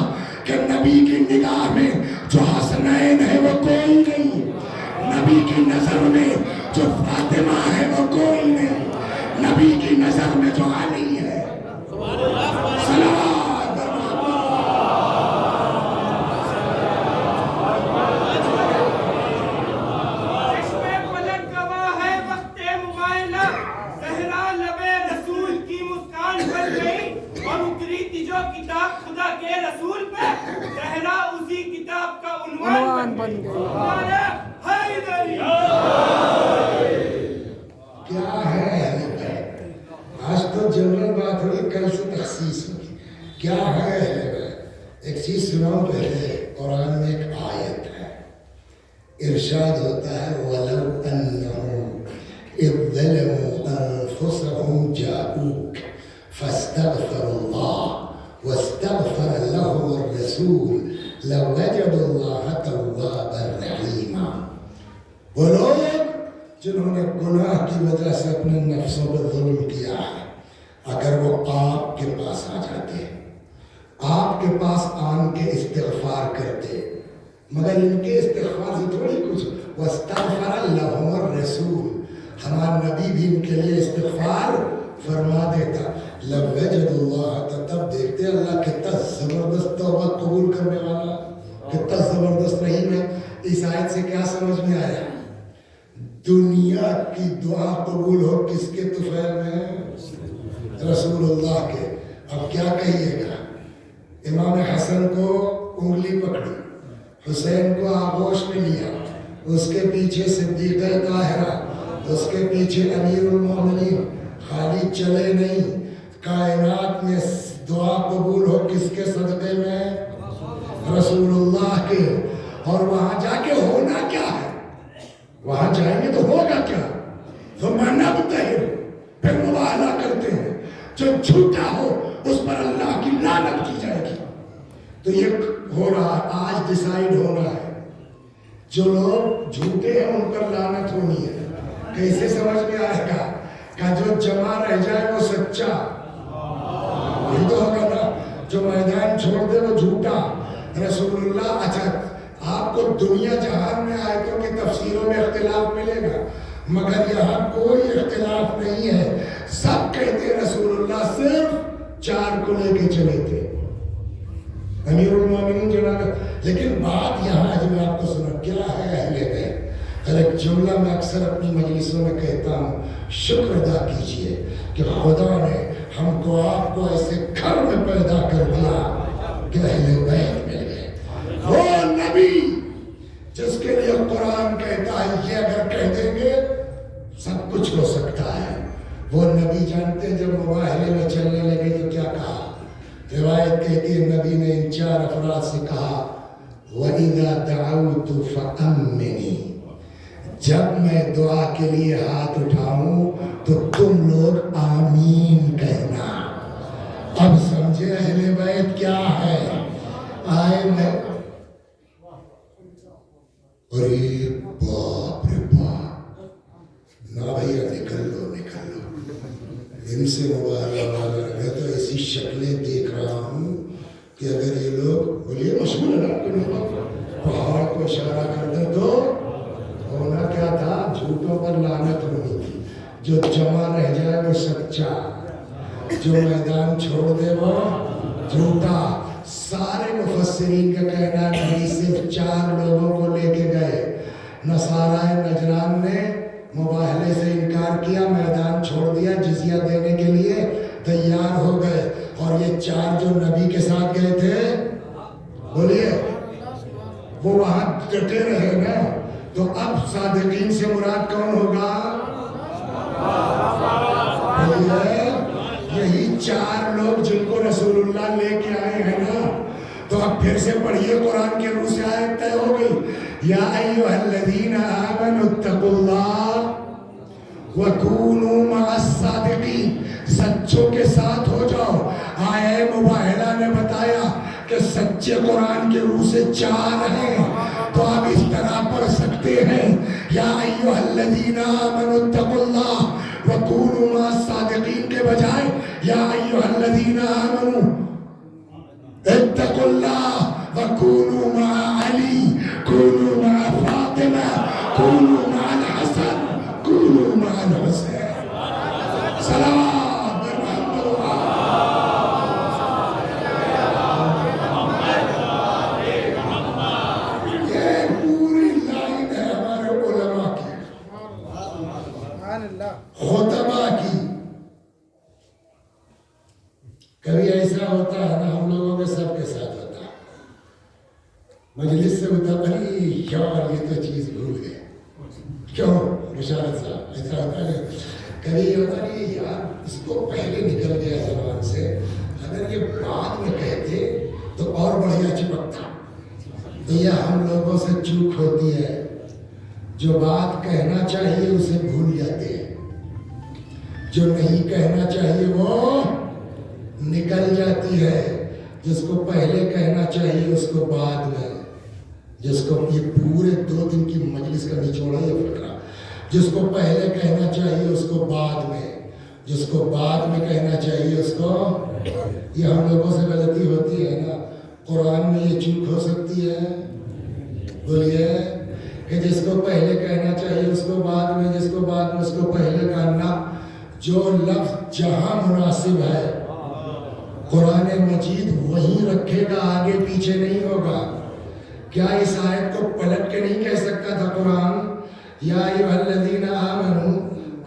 کہ نبی کی نگاہ میں جو حسنین ہے وہ کوئی نہیں، نبی کی نظر میں جو فاطمہ ہے وہ کوئی نہیں، نبی کی نظر میں جو علی ہے صلوات چشمے پلک گواہ ہے وقت مبائلہ، زہرا لبے رسول کی مسکان بن گئی، اور اتری تھی جو کتاب خدا کے رسول پہ، زہرا اسی کتاب کا عنوان بن گئی، ہمارا حیدری۔ کیا ہے آج تو جنرل بات ہوئی، کل سے تخصیص ہوگی، کیا ہے؟ ایک چیز سناؤ پہلے، قرآن میں ایک آیت ہے، ارشاد ہوتا ہے وَلَوْ أَنَّهُمْ إِذْ ظَلَمُوا أَنفُسَهُمْ جَاءُوكَ فَاسْتَغْفَرُوا اللَّهَ وَاسْتَغْفَرَ لَهُمُ الرَّسُولُ لَوَجَدُوا اللَّهَ تَوَّابًا رَحِيمًا۔ وہ لوگ جنہوں نے گناہ کی وجہ سے اپنے نفسوں پر ظلم کیا ہے، اگر وہ آپ کے پاس آ جاتے، آپ کے پاس آن کے استغفار کرتے، مگر ان کے استغفار سے تھوڑی کچھ، وَاسْتَغْفَرَ لَهُمُ الرَّسُولُ، ہمارا نبی بھی ان کے لیے استغفار فرما دیتا، لَوَجَدُوا اللَّهَ، تب دیکھتے اللہ کتنا زبردست توبہ قبول کرنے والا، کتنا زبردست رحیم ہے۔ اس آیت سے کیا سمجھ میں آیا؟ دنیا کی دعا قبول ہو کس کے طفیل میں؟ رسول اللہ کے۔ اب کیا کہیے گا؟ امام حسن کو انگلی پکڑی، حسین کو آغوش میں لیا، اس کے پیچھے صدیقہ طاہرہ، اس کے پیچھے امیر المومنین، خالی چلے نہیں، کائنات میں دعا قبول ہو کس کے صدقے میں؟ رسول اللہ کے۔ اور وہاں جا کے ہونا کیا ہے؟ وہاں جائیں گے تو ہوگا کیا؟ ثم نبتہل، پھر مباہلہ کرتے ہیں، جو جھوٹا ہو اس پر اللہ کی لعنت کی جائے گی۔ تو یہ ہو رہا، آج ڈیسائیڈ ہونا ہے، جو لوگ جھوٹے ہیں ان پر لعنت ہونی ہے۔ کیسے سمجھ میں آئے گا؟ کہ جو جمع رہ جائے وہ سچا، وہی تو ہوگا نا، جو میدان چھوڑ دے وہ جھوٹا۔ رسول اللہ، اچھا آپ کو دنیا جہان میں آیتوں کی تفسیروں میں اختلاف ملے گا، مگر یہاں کوئی اختلاف نہیں ہے، سب کہتے ہیں رسول اللہ صرف 4 کو لے کے چلے تھے، امیر المومنین جناب۔ لیکن بات یہاں جو میں آپ کو سنا، کیا ہے اہل بیت؟ اور ایک جملہ میں اکثر اپنی مجلسوں میں کہتا ہوں، شکر ادا کیجئے کہ خدا نے ہم کو آپ کو ایسے گھر میں پیدا کر دیا کہ اہل بیت مل گئے۔ وہ نبی جس کے لیے قرآن کہتا ہے یہ اگر کہہ دیں گے سب کچھ ہو سکتا ہے، وہ نبی جانتے ہیں جب مباہلے میں چلنے لگے تو کیا کہا؟ روایت کہتی ہے نبی نے ان 4 افراد سے کہا وَإِذَا دَعَوْتُ فَأَمِّنِي، جب میں دعا کے لیے ہاتھ اٹھاؤں تو تم لوگ آمین کہنا۔ اب سمجھے اہل بیت کیا ہے؟ آئے میں ارے باپ رے باپ، نہ بھیا نکل لو نکل لو، ان سے مبارک والا، میں تو ایسی شکلیں دیکھ رہا ہوں کہ اگر یہ لوگ بولیے مشہور ہے نا، پہاڑ کو اشارہ کر دیں تو ہونا کیا تھا؟ جھوٹوں پر لعنت ہونی تھی، جو جمع رہ جائے وہ سچا، جو میدان چھوڑ دے وہ جھوٹا۔ سارے مفسرین کا کہنا نہیں، صرف 4 لوگوں کو لے کے گئے، نصارہ نجران نے مباہلے سے انکار کیا، میدان چھوڑ دیا، جزیہ دینے کے لیے تیار ہو گئے، اور یہ 4 جو نبی کے ساتھ گئے تھے وہ وہاں ڈٹے رہے نا. تو اب صادقین سے مراد کون ہوگا؟ یہی 4 لوگ جن کو رسول اللہ لے کے آئے ہیں نا. تو اب پھر سے پڑھیے قرآن کے روح سے آیت طے ہو گئی. یا ایھا الذین آمنوا اتقوا اللہ وکونوا مع الصادقین. سچوں کے ساتھ ہو جاؤ. آیہ مباہلہ نے بتایا کہ سچے قرآن کے روح سے 4 ہیں. تو آپ اس طرح پڑھ سکتے ہیں یا ایھا الذین آمنوا اتقوا اللہ وکونوا مع الصادقین کے بجائے یا ایھا الذین آمنوا اتقوا اللہ وکونوا مع علی کونوا مع فاطمہ کونوا مع الحسن کونوا مع الحسین. صلوات خطبہ کی. کبھی ایسا ہوتا ہے نا ہم لوگوں کے سب کے ساتھ ہوتا ہے. مجلس سے ہوتا بھائی یار یہ تو چیز بھول گئے. کیوں مشارت صاحب ایسا ہوتا ہے. کبھی ہوتا نہیں یار اس کو پہلے نکل گیا زبان سے, اگر یہ بعد میں کہتے تو اور بڑھیا چپکتا. تو یہ ہم لوگوں سے چوک ہوتی ہے. جو بات کہنا چاہیے اسے بھول جاتے ہیں, جو نہیں کہنا چاہیے وہ نکل جاتی ہے. جس کو پہلے کہنا چاہیے اس کو بعد میں. جس کو یہ پورے 2 دن کی مجلس کا نچوڑا یہ فکرہ. جس کو پہلے کہنا چاہیے اس کو بعد میں, جس کو بعد میں کہنا چاہیے اس کو. یہ ہم لوگوں سے غلطی ہوتی ہے نا. قرآن میں یہ چوک ہو سکتی ہے. بولیے کہ جس کو پہلے کہنا چاہیے اس کو بعد میں, جس کو بعد میں اس کو پہلے کہنا. جو لفظ جہاں مناسب ہے قرآن مجید وہیں رکھے گا, آگے پیچھے نہیں ہوگا. کیا اس آیت کو پلٹ کے نہیں کہہ سکتا تھا قرآن یا ایھا الذین آمنوا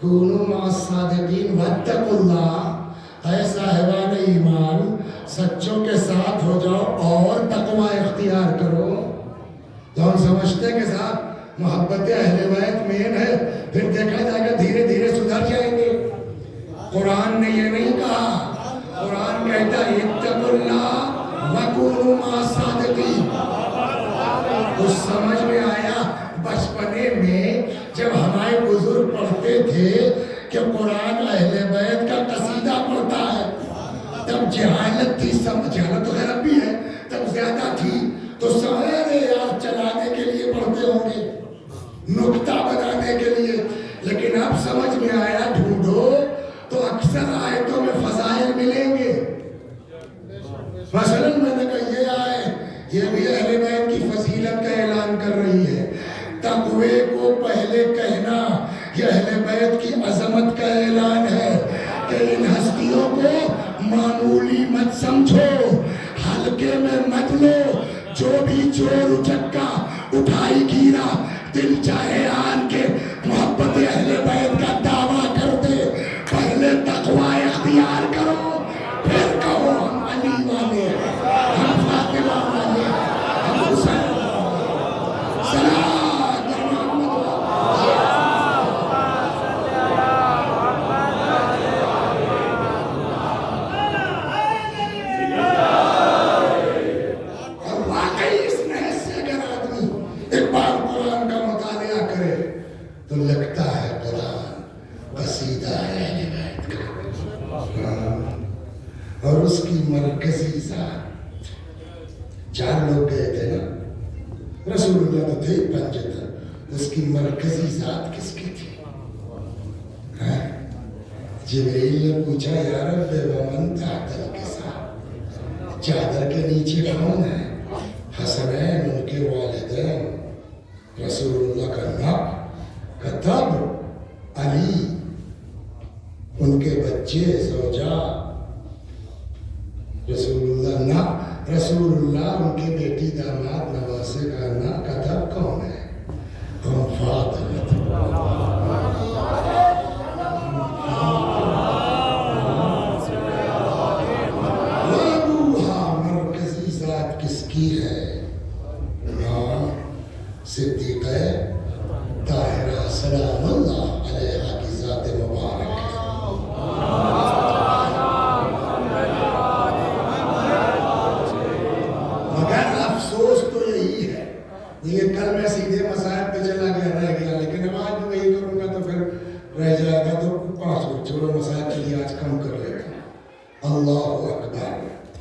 کونوا مع الصادقین واتقوا اللہ. اے صاحبان ایمان سچوں کے ساتھ ہو جاؤ اور تقوی اختیار کرو. تو ہم سمجھتے کہ صاحب محبت اہل بیت مین ہے, پھر دیکھا جائے گا دھیرے دھیرے سدھر جائیں گے. قرآن نے یہ نہیں کہا. قرآن کہتا ہے اتقوا اللہ وکونوا مع الصادقین. کچھ سمجھ میں آیا بچپنے میں جب ہمارے بزرگ پڑھتے تھے کہ قرآن اہل بیت کا قصیدہ پڑھتا ہے, تب جہالت تھی. جہالت تو خیر اب بھی ہے, تب زیادہ تھی. تو سارے یاد چلانے کے لیے پڑھتے ہوں گے, نکتہ بنانے کے لیے. لیکن اب سمجھ میں آیا ڈھونڈو تو اکثر آیتوں میں فضائل ملیں گے. مثلا میں نے کہا یہ آئے یہ بھی اہل بیت کی فضیلت کا اعلان کر رہی ہے. تقوی کو پہلے کہنا یہ اہل بیت کی عظمت کا اعلان ہے کہ ان ہستیوں کو معمولی مت سمجھو, ہلکے میں مت لو. جو بھی چور اچکا اٹھائی گیرا دل چاہے آن کے محبت اہل بیت کا دعویٰ کرتے, پہلے تقوی اختیار کرو پھر کہو ہم علی والے ہیں, ہم فاطمہ والے ہیں, ہم حسین اور اس کی مرکزی ذات. 4 لوگ گئے تھے نا, رسول اللہ تو تھے 5. اس کی مرکزی ذات کس کی تھی؟ جبریل نے پوچھا یا رب ومن تحت الکساء, چادر کے نیچے کون ہے؟ حسنین ان کے والدین, رسول اللہ کا نب کا تب, علی ان کے بچے زوجہ, رسول اللہ ان کے بیٹی داماد نواسے کا نا کتب کون ہے؟ ہم فاطمہ. مرکزی ذات کس کی ہے؟ صدیقہ طاہرہ سلام اللہ علیہا کی ذات مبارک ہے۔ مگر افسوس تو یہی ہے، یہ کل میں سیدھے مسائل پہ چلا گیا رہ گیا، لیکن اب آج میں وہی کروں گا تو پھر رہ جائے گا، تو 5 چھوڑو مسائل کے لیے آج کم کر لے گا۔ اللہ اکبر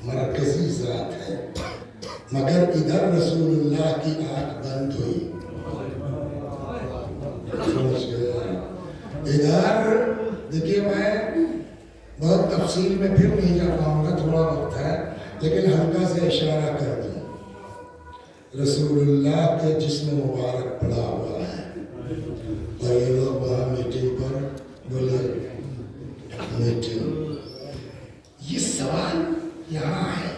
مرکزی ذات ہے، مگر ادھر رسول اللہ کی آنکھ بند ہوئی، ادھر دیکھیے میں بہت تفصیل میں پھر نہیں جا پاؤں گا، تھوڑا وقت ہے، لیکن ہلکا سے اشارہ کر دوں، رسول اللہ کے جسم مبارک پڑا ہوا ہے، اور یہ لوگ وہاں میٹنگ پر بولے میٹنگ، یہ سوال یہاں ہے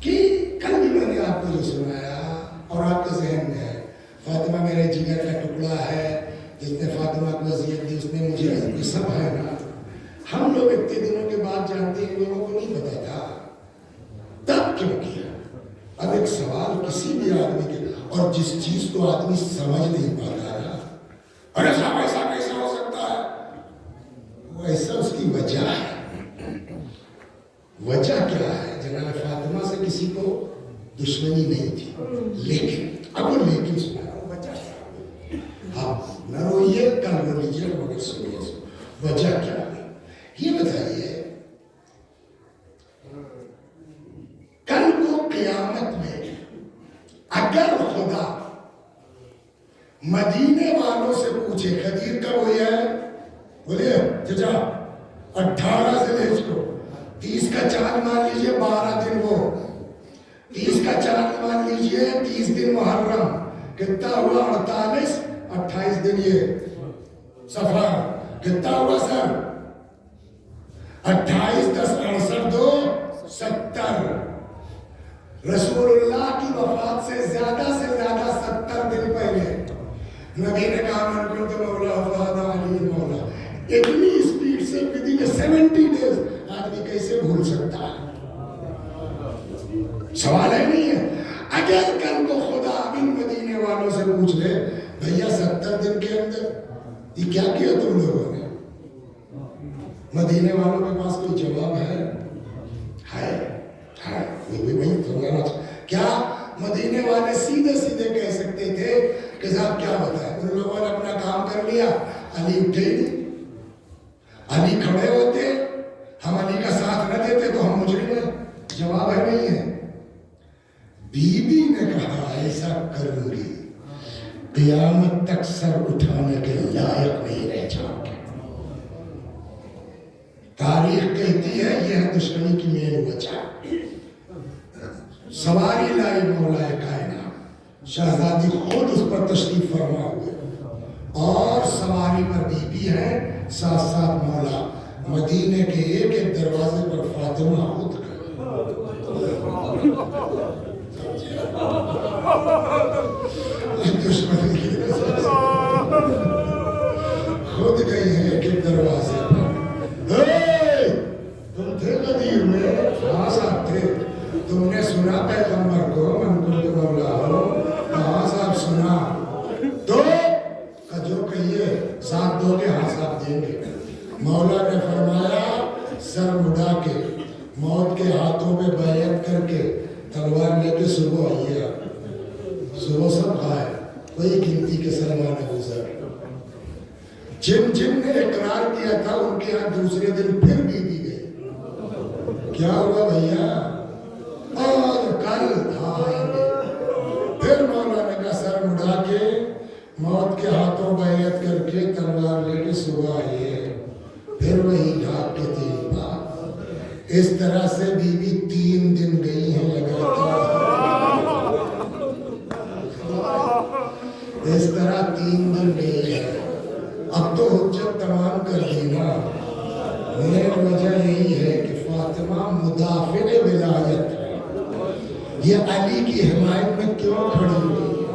کہ کل بھی میں نے آپ کو جو سنایا اور آپ کے ذہن میں ہے، فاطمہ میرے جگر کا ٹکڑا ہے، جس نے فاطمہ کو وصیت دی اس نے مجھے، یہ سب ہے نا، ہم لوگ اتنے دنوں کے بعد جانتے ہیں، لوگوں کو نہیں پتا تھا، تب کیوں کیا؟ اب ایک سوال کسی بھی آدمی کے، اور جس چیز کو آدمی سمجھ نہیں پاتا نا، ارے صاحب ایسا کیسے ہو سکتا ہے، وہ ایسا اس کی وجہ ہے۔ وجہ کیا ہے؟ جناب فاطمہ سے کسی کو دشمنی نہیں تھی، لیکن اب وہ لیکن سنا وجہ کیا؟ ہاں نہ روئیے، کل رو لیجیے، مگر سنیے وجہ کیا ہے یہ بتائیے۔ کل کو قیامت میں اگر خدا مدینے والوں سے پوچھے خدیر کب ہوئی ہے، بولے چچا 18 سے لے چکو 30 کا چاند مان لیجئے 12 دن وہ 30 کا چاند مان لیجئے 30 دن محرم، کتنا ہوا 48 28 دن یہ سفر، کتنا ہوا سر 28 10 68 2 70۔ رسول اللہ کی وفات سے زیادہ 70 دن پہلے نبی نے کہا من کنت مولا فہذا علی مولا۔ اتنی اسپیڈ سے ودن 70 ڈیز آدمی کیسے بھول سکتا ہے؟ سوال ہے نہیں ہے۔ اگر کل کو خدا ان مدینے والوں سے پوچھ لے بھیا 70 دن کے اندر یہ کیا کیا تم لوگوں نے، مدینے والوں کے پاس کوئی جواب ہے؟ کیا مدینے والے سیدھے کہہ سکتے تھے کہ صاحب کیا بتائیں، ان لوگوں نے اپنا کام کر لیا، علی اٹھے ہی نہیں، علی کھڑے ہوتے، ہم علی کا ساتھ نہ دیتے تو ہم مجرم ہیں؟ جواب ہے نہیں ہے۔ بی بی نے کہا ایسا کروں گی قیامت تک سر اٹھانے کے لائق نہیں رہ جاؤں گے۔ تاریخ کہتی ہے یہ ہے دشمنی کی مین وجہ۔ سواری لائی مولا کائنات، شہزادی خود اس پر تشریف فرما ہوئے، اور سواری پر بی بی ہے، ساتھ ساتھ مولا، مدینے کے ایک ایک دروازے پر فاطمہ خود دشمنی کی خود گئی ہے ایک ایک دروازے پر۔ تم تھے غدیر میں، کہاں صاحب تھے؟ تم نے سنا پیغمبر کو من کنت مولا ہو، کہاں صاحب سنا؟ دو جو کہیے ساتھ دو کے ہاں صاحب دیں گے۔ مولا نے فرمایا سر مڑا کے موت کے ہاتھوں پہ بیعت کر کے تلوار لے کے صبح آئیے آپ، صبح سب کھائے، کوئی گنتی کے سلمان گزر۔ جن نے اقرار کیا تھا ان کے ہاں دوسرے دن پھر بی بی گئی، کیا ہوا بھیا؟ اور کل آئیں گے۔ پھر مولا نے کہا سر مڑا کے موت کے ہاتھوں بیعت کر کے تلوار لے کے صبح آئیے، پھر وہی ڈھاک کے 3 بار۔ اس طرح سے بی بی 3 دن گئی ہیں لگاتار، اس طرح 3 دن گئی ہے۔ اب تو حجت تمام کر دی نا۔ میری وجہ یہی ہے کہ فاطمہ مدافع ولایت ہے، یہ علی کی حمایت میں کیوں کھڑی ہوئی؟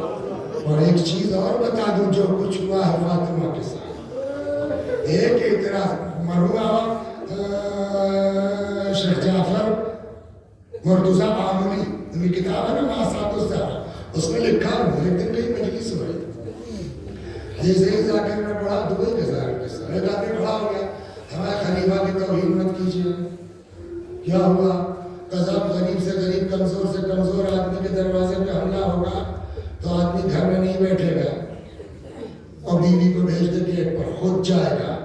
اور ایک چیز اور بتا دوں جو کچھ ہوا ہے فاطمہ کے ساتھ، ایک اعتراض مرحوم شیخ جعفر مرتضیٰ معمولی، ان کی کتاب ہے نا ماسات الزہرا، اس میں لکھا ہوا ایک دن کہیں مجلس ہو رہی جیسے ہی جا کر میں پڑھا دبئی کے سارے قصہ ایک آدمی کھڑا ہو گیا ہمارے خلیفہ کی توہین مت کیجیے کیا ہوا قذاب غریب سے غریب کمزور سے کمزور آدمی کے دروازے پہ حملہ ہوگا تو آدمی گھر میں نہیں بیٹھے گا اور بیوی کو بھیج دے گیٹ پر خود جائے گا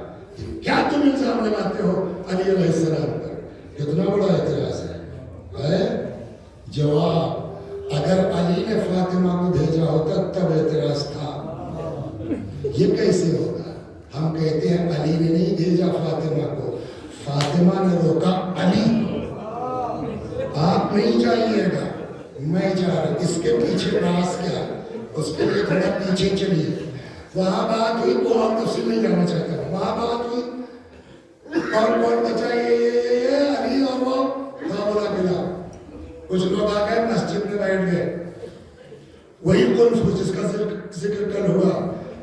کیا تم الزام لگاتے ہو علی علیہ السلام پر کتنا بڑا اعتراض ہے جواب اگر علی نے فاطمہ کو بھیجا ہوتا تب اعتراض تھا یہ کیسے ہوگا ہم کہتے ہیں علی نے نہیں بھیجا فاطمہ کو فاطمہ نے روکا علی آپ نہیں جائیے گا میں جا رہا اس کے پیچھے راز کیا اس کے لیے تھوڑا پیچھے چلیے وہاں بات ہوئی وہ اور تفصیل نہیں جانا چاہتا وہاں بات ہوئی اور کون بچا یہ علی اور وہ بولا بلا کچھ لوگ آ گئے مسجد میں بیٹھ گئے وہی قلف جس کا ذکر کل ہوا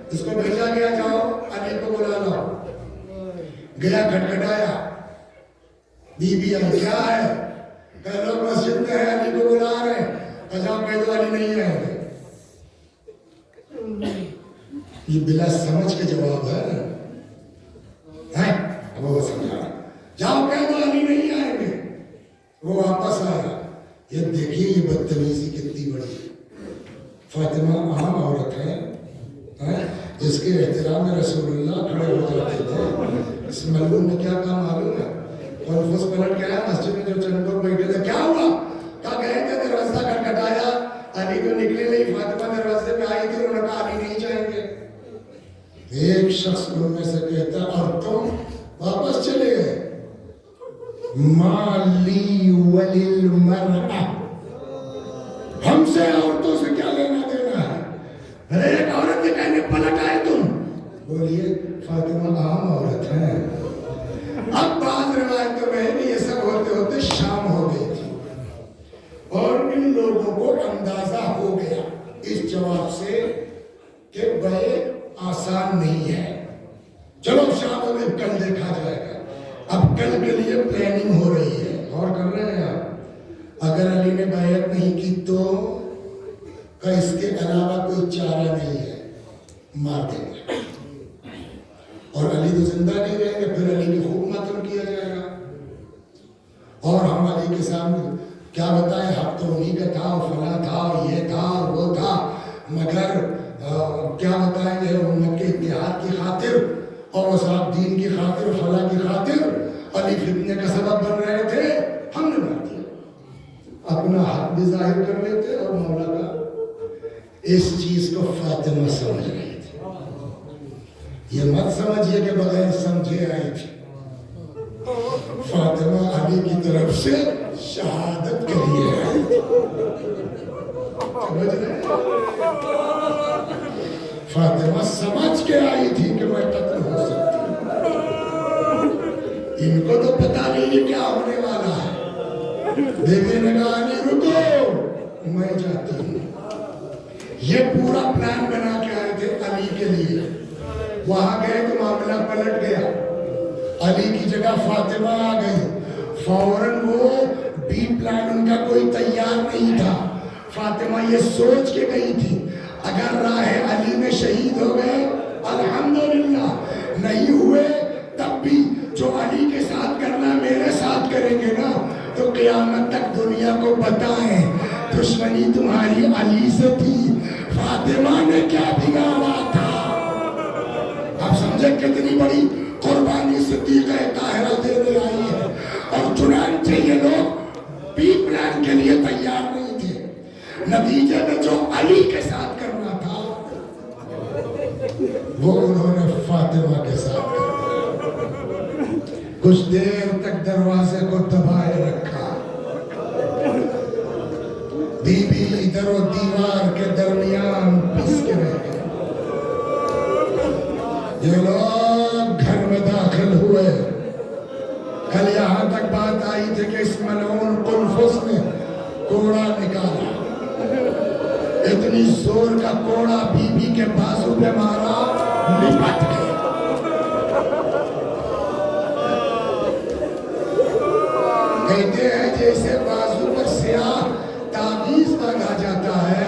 اس کو بھیجا گیا جاؤ علی کو بلا لاؤ گیا کھٹکھٹایا بی بی آئی کیا ہے کہ لوگ مسجد میں ہیں علی کو بلا رہے ہیں جاؤ کہہ دو علی نہیں آئیں گے یہ بلا سمجھ کے جواب ہے وہ سمجھا جاؤ کہہ دو علی نہیں آئیں گے وہ واپس آیا یہ دیکھیے یہ بدتمیزی کتنی بڑی فاطمہ عام عورت ہے جس کے احترام میں رسول اللہ کھڑے ہو جاتے تھے اس ملعون نے کیا کہا معلوم ہے کنفوس پلٹ کے آیا مسجد میں جو چند لوگ بیٹھے تھے کیا ہوا کہا گئے تھے دروازہ کھٹکھٹایا علی تو نکلے نہیں فاطمہ دروازے پہ آئی تھی انہوں نے کہا علی نہیں جائیں گے ایک شخص ان میں سے کہتا اور تم واپس چلے گئے ما لی وللمرأة ہم سے عورتوں سے کیا لینا دینا ہے ایک عورت کے کہنے پلٹ آئے تم بولیے فاطمہ عام عورت ہے اب بعض روایتوں میں بھی یہ سب ہوتے ہوتے شام ہو گئی تھی اور ان لوگوں کو اندازہ ہو گیا اس جواب سے کہ بے آسان نہیں ہے چلو شام ہو گئی کل دیکھا جائے گا اب کل کے لیے پلاننگ ہو رہی ہے اور کر رہے ہیں آپ اگر علی نے بیعت نہیں کی تو اس کے علاوہ کوئی چارہ نہیں ہے مار دیں گے اور علی تو زندہ نہیں رہیں گے پھر علی کی خوب ماتم کیا جائے گا اور ہم علی کے سامنے کیا بتائیں حق تو انہی کا تھا فلاں تھا یہ تھا وہ تھا مگر کیا بتائیں گے امت کے اتحاد کی خاطر اور صاحب دین کی خاطر فلاں کی خاطر علی فتنے کا سبب بن رہے تھے ہم نے مار دیا اپنا حق بھی ظاہر کر لیتے اور مولا کا اس چیز کو فاطمہ سمجھ رہی تھی یہ مت سمجھیے کہ بغیر سمجھے آئی تھی فاطمہ علی کی طرف سے شہادت کے لیے آئی سمجھ رہے فاطمہ سمجھ کے آئی تھی کہ میں قتل ہو سکتی ان کو تو پتا نہیں کیا ہونے والا ہے بیوی نے کہا نہیں رکو میں جاتی ہوں یہ پورا پلان بنا کے آئے تھے علی کے لیے وہاں گئے تو معاملہ پلٹ گیا علی کی جگہ فاطمہ آ گئی فوراً وہ بی پلان ان کا کوئی تیار نہیں تھا فاطمہ یہ سوچ کے گئی تھی اگر راہ علی میں شہید ہو گئے الحمدللہ نہیں ہوئے تب بھی جو علی کے ساتھ کرنا میرے ساتھ کریں گے نا تو قیامت تک دنیا کو بتائیں دشمنی تمہاری علی سے تھی فاطمہ نے کیا بگاڑا تھا آپ سمجھے کتنی بڑی قربانی صدیقہ طاہرہ دینے آئی ہے اور چنانچہ یہ لوگ بی پلان کے لیے تیار نہیں تھے نتیجے میں جو علی کے ساتھ کرنا تھا وہ انہوں نے فاطمہ کے ساتھ کرنا کچھ دیر تک دروازے کو دبائے رکھا بی بی ادھر و دیوار کے درمیان پس کے رہ گئے یہ لوگ گھر میں داخل ہوئے کل یہاں تک بات آئی تھی کہ اس ملعون قنفس نے کوڑا نکالا اتنی زور کا کوڑا بی بی کے بازو پہ مارا لپٹ گیا کہتے ہیں جیسے بازو پر سیاہ تعویذ باندھا جاتا ہے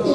2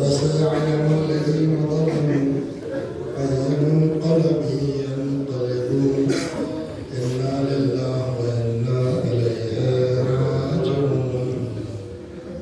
وسيعلم الذين ظلموا أي منقلب ينقلبون إنا لله وإنا إليه راجعون।